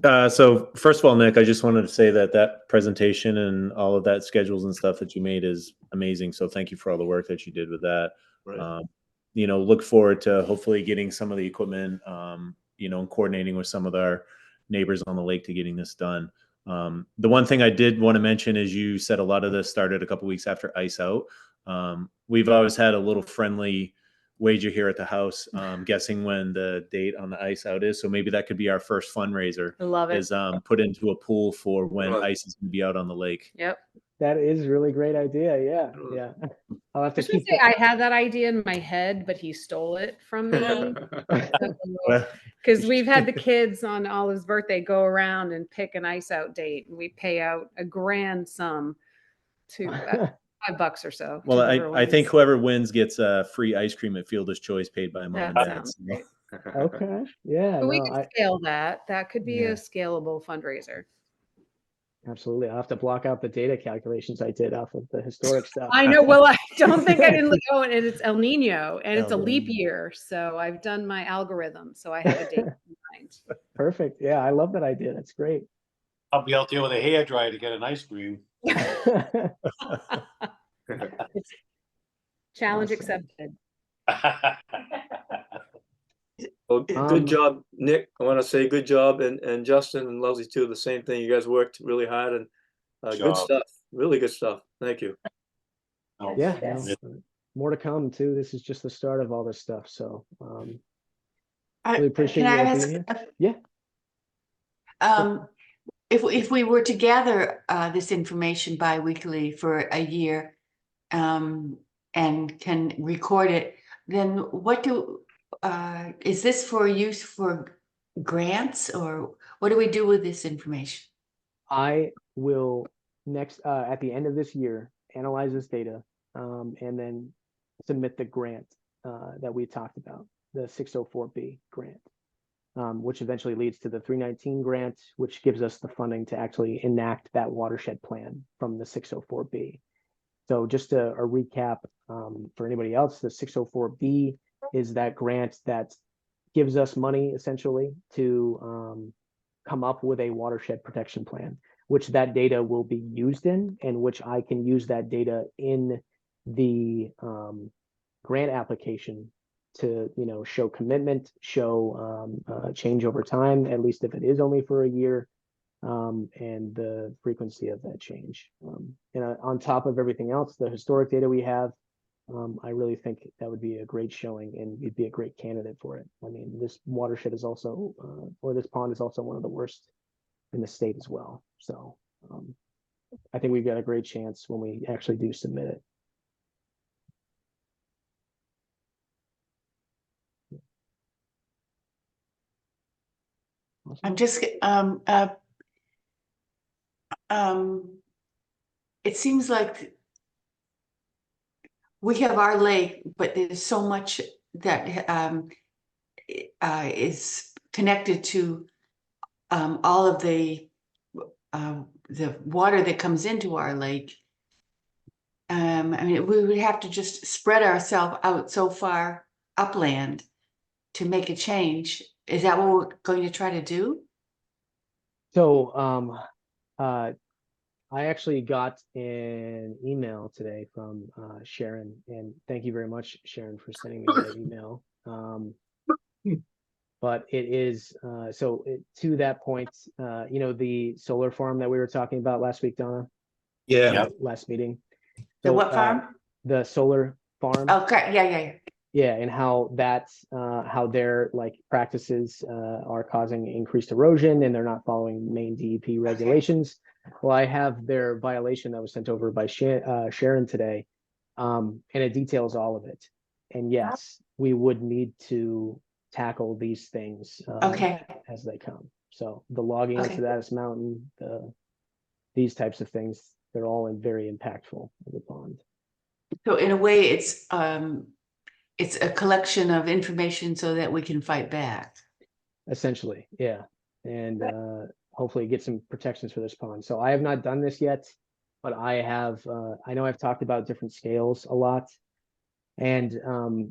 So first of all, Nick, I just wanted to say that presentation and all of that schedules and stuff that you made is amazing. So thank you for all the work that you did with that. Right. Look forward to hopefully getting some of the equipment, and coordinating with some of our neighbors on the lake to getting this done. The one thing I did want to mention is you said a lot of this started a couple weeks after ice out. We've always had a little friendly wager here at the house, guessing when the date on the ice out is. So maybe that could be our first fundraiser. I love it. Is put into a pool for when Right. ice is going to be out on the lake. Yep. That is a really great idea. Yeah, yeah. I'll have I to was gonna keep say I had that idea in my head, but he stole it from me. Well, Because we've had the kids on Olive's birthday go around and pick an ice out date, and we pay out a grand sum to $5 or so. Well, to whoever I think wins. whoever wins gets free ice cream at Fielder's Choice paid by mom That and dad. sounds So- great. Okay. Yeah, But we no, could scale that. That could be Yeah. a scalable fundraiser. absolutely. I'll have to block out the data calculations I did off of the historic stuff. I know. Well, I don't think I didn't look. Oh, and it's El Nino, and it's a El leap Niño. year. So I've done my algorithm. So I have a date in mind. Perfect. Yeah, I love that idea. That's great. I'll be out there with a hairdryer to get an ice cream. Challenge Awesome. accepted. Well, Um, good job, Nick. I want to say good job, and Justin and Leslie too. The same thing. You guys worked really hard and good Job. stuff. Really good stuff. Thank you. Oh, Yeah, Yes. no, more to come too. This is just the start of all this stuff. So I- really appreciate can you I all ask being here. a- Yeah. If we were to gather this information bi-weekly for a year, and can record it, then what is this for use for grants, or what do we do with this information? I will next at the end of this year analyze this data and then submit the grant that we talked about, the 604B grant, which eventually leads to the 319 grant, which gives us the funding to actually enact that watershed plan from the 604B. So just a recap for anybody else, the 604B is that grant that gives us money essentially to come up with a watershed protection plan, which that data will be used in, and which I can use that data in the grant application to, you know, show commitment, show change over time, at least if it is only for a year, and the frequency of that change. And on top of everything else, the historic data we have, I really think that would be a great showing, and you'd be a great candidate for it. I mean, this watershed is also, or this pond is also one of the worst in the state as well. So I think we've got a great chance when we actually do submit it. I'm just, it seems like we have our lake, but there's so much that is connected to all of the water that comes into our lake. I mean, we would have to just spread ourselves out so far upland to make a change. Is that what we're going to try to do? So I actually got an email today from Sharon, and thank you very much, Sharon, for sending me that email. But it is to that point, you know, the solar farm that we were talking about last week, Donna, Yeah, last meeting. The So, what farm? the solar farm. Okay, yeah. Yeah, and how that's how their like practices are causing increased erosion, and they're not following main DEP regulations. Well, I have their violation that was sent over by Sharon today, and it details all of it. And yes, we would need to tackle these things Okay. as they come. So the logging Okay. into that mountain, these types of things, they're all very impactful in the pond. So in a way, it's a collection of information so that we can fight back. Essentially, yeah. And hopefully get some protections for this pond. So I have not done this yet, but I have, I know I've talked about different scales a lot. And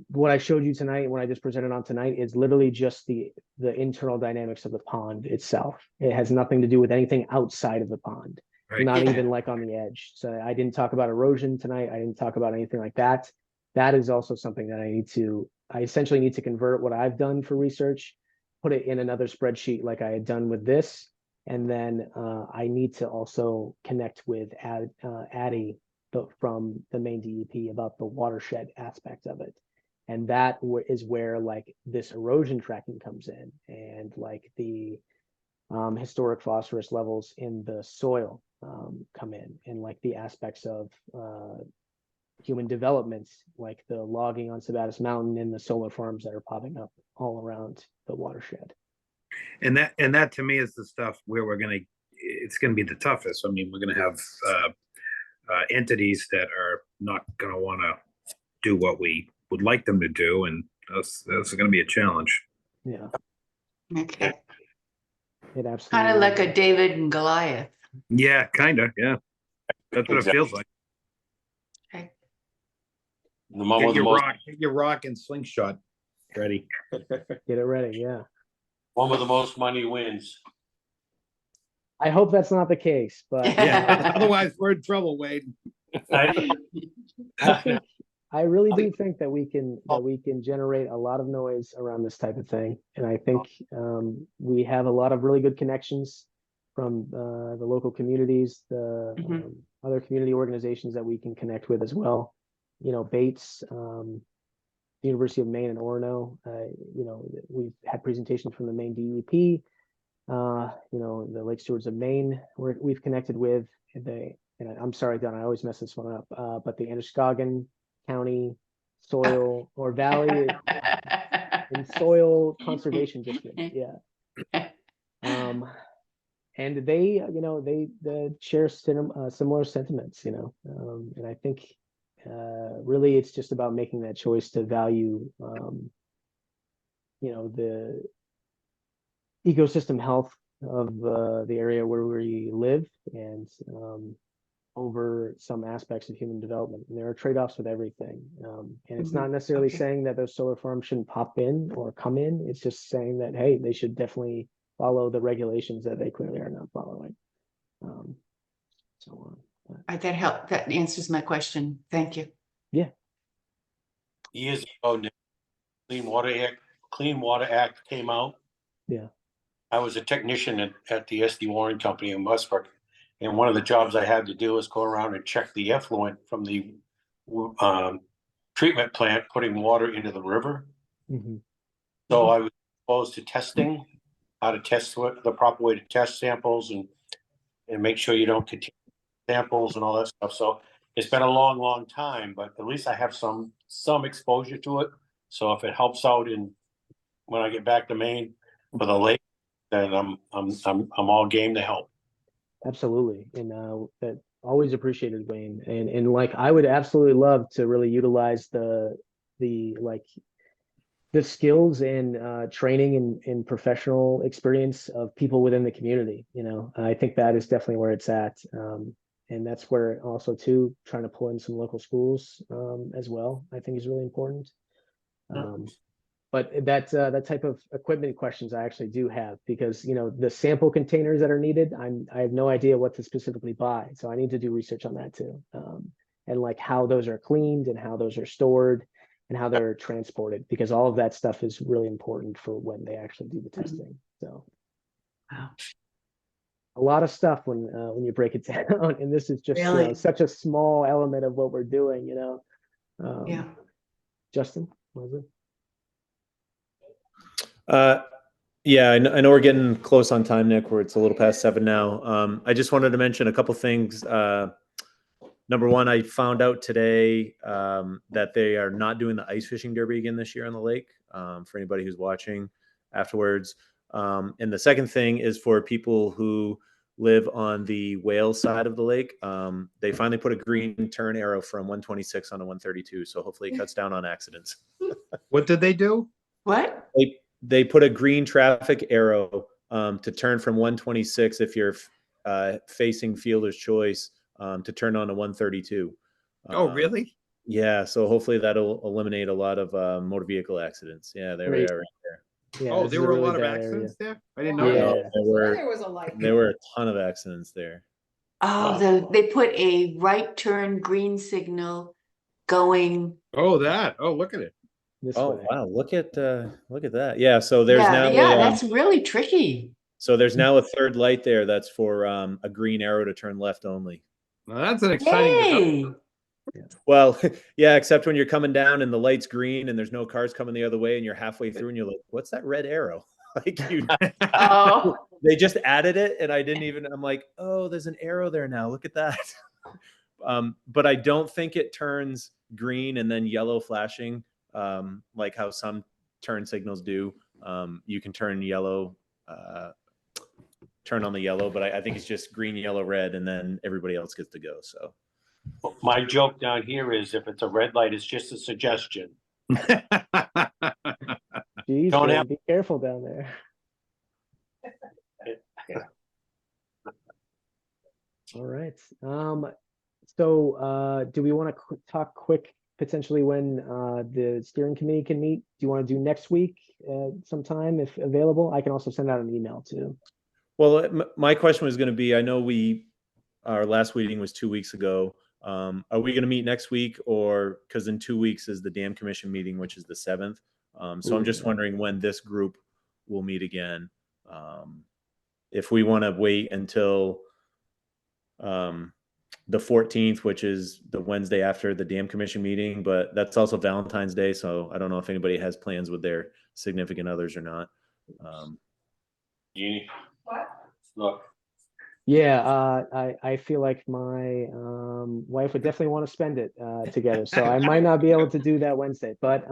what I showed you tonight, what I just presented on tonight, is literally just the internal dynamics of the pond itself. It has nothing to do with anything outside of the pond, Right. not Yeah. even like on the edge. So I didn't talk about erosion tonight. I didn't talk about anything like that. That is also something that I essentially need to convert what I've done for research put it in another spreadsheet like I had done with this. And then I need to also connect with Addie from the main DEP about the watershed aspect of it. And that is where like this erosion tracking comes in, and like the historic phosphorus levels in the soil come in, and like the aspects of human development, like the logging on Sabattus Mountain and the solar farms that are popping up all around the watershed. And that to me is the stuff where it's gonna be the toughest. I mean, we're gonna have entities that are not gonna wanna do what we would like them to do, and that's gonna be a challenge. Yeah, Okay, it absolutely kind of is. like a David and Goliath. Yeah, kinda, yeah. That's what it feels like. Okay. One of the most, Get your rock and slingshot ready. Get it ready, yeah. one with the most money wins. I hope that's not the case, but Yeah, otherwise we're in trouble, Wade. I really do think that we can generate a lot of noise around this type of thing, and I think we have a lot of really good connections from the local communities, the other community organizations that we can connect with as well. You know, Bates, the University of Maine and Orono. You know, we've had presentations from the Maine DEP. You know, the Lake Stewards of Maine, we've connected with. And I'm sorry, Don, I always mess this one up. But the Androscoggin County Soil or Valley and Soil Conservation District, yeah. And they, you know, they share similar sentiments, you know, and I think really it's just about making that choice to value, you know, the ecosystem health of the area where we live, and over some aspects of human development. And there are trade-offs with everything. And it's not necessarily saying that those solar farms shouldn't pop in or come in. It's just saying that, hey, they should definitely follow the regulations that they clearly are not following. So on. That helped. That answers my question. Thank you. Yeah. Years ago, Nick, Clean Water Act came out. Yeah. I was a technician at the SD Warren Company in Westbrook, and one of the jobs I had to do was go around and check the effluent from the treatment plant putting water into the river. Mm-hmm. So I was exposed to testing, how to test the proper way to test samples and make sure you don't continue samples and all that stuff. So it's been a long, long time, but at least I have some exposure to it. So if it helps out when I get back to Maine for the lake, then I'm all game to help. Absolutely. And that always appreciated, Wayne. And like I would absolutely love to really utilize the skills and training and professional experience of people within the community. You know, I think that is definitely where it's at. And that's where also too, trying to pull in some local schools as well, I think is really important. But that type of equipment questions I actually do have, because, you know, the sample containers that are needed, I have no idea what to specifically buy. So I need to do research on that too. And like how those are cleaned and how those are stored and how they're transported, because all of that stuff is really important for when they actually do the testing. So wow, a lot of stuff when you break it down, and this is just really? You know, such a small element of what we're doing, you know. Yeah. Justin, was it? Yeah, I know we're getting close on time, Nick, where it's a little past 7 now. I just wanted to mention a couple things. Number one, I found out today that they are not doing the ice fishing derby again this year on the lake, for anybody who's watching afterwards. And the second thing is for people who live on the whale side of the lake. They finally put a green turn arrow from 126 on a 132. So hopefully it cuts down on accidents. What did they do? What? They put a green traffic arrow to turn from 126 if you're facing fielder's choice to turn on a 132. Oh, really? Yeah. So hopefully that'll eliminate a lot of motor vehicle accidents. Yeah, there we are right there. Yeah, Oh, this there is were a really lot of bad accidents area. there? I didn't know Yeah. that. There were a ton of accidents there. Oh, they put a right turn green signal going. Oh, that. Oh, look at it. this Oh, way. wow. Look at that. Yeah. So there's Yeah, now, yeah, that's really tricky. so there's now a third light there. That's for, a green arrow to turn left only. Well, that's an exciting development. Yay! Well, yeah, except when you're coming down and the light's green and there's no cars coming the other way and you're halfway through and you're like, what's that red arrow? Like Oh, they just added it and I'm like, oh, there's an arrow there now. Look at that. But I don't think it turns green and then yellow flashing, like how some turn signals do. You can turn yellow, turn on the yellow, but I think it's just green, yellow, red, and then everybody else gets to go. So My joke down here is if it's a red light, it's just a suggestion. Geez, Don't man, have- be careful down there. All right. So do we want to talk quick potentially when the steering committee can meet? Do you want to do next week sometime if available? I can also send out an email too. well, my question was going to be, I know our last meeting was 2 weeks ago. Are we going to meet next week, or because in 2 weeks is the dam commission meeting, which is the 7th. So I'm just wondering when this group will meet again. If we want to wait until the 14th, which is the Wednesday after the dam commission meeting, but that's also Valentine's Day. So I don't know if anybody has plans with their significant others or not. Jeannie? Look, Yeah, I feel like my wife would definitely want to spend it together. So I might not be able to do that Wednesday, but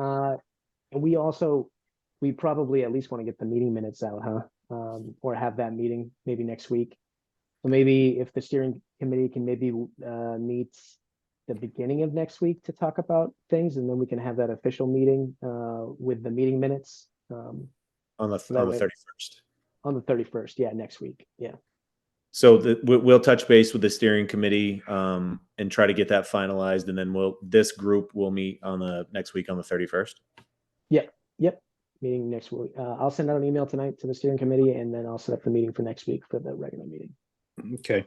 we probably at least want to get the meeting minutes out, huh? Or have that meeting maybe next week. So maybe if the steering committee can maybe meet the beginning of next week to talk about things, and then we can have that official meeting with the meeting minutes on the that way. 31st. On the 31st. Yeah, next week. Yeah. So we'll touch base with the steering committee and try to get that finalized, and then this group will meet on the next week on the 31st. Yep. Meeting next week. I'll send out an email tonight to the steering committee, and then I'll set up the meeting for next week for the regular meeting. Okay.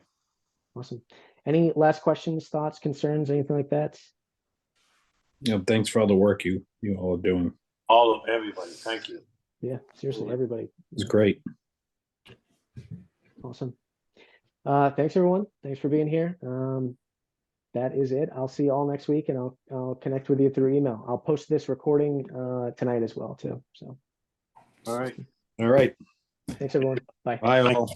Awesome. Any last questions, thoughts, concerns, anything like that? Thanks for all the work you all are doing. all of everybody, thank you. Yeah, seriously, everybody. It's great. Awesome. Thanks everyone. Thanks for being here. That is it. I'll see you all next week, and I'll connect with you through email. I'll post this recording tonight as well too. So All right. All right. thanks everyone. Bye. Bye all.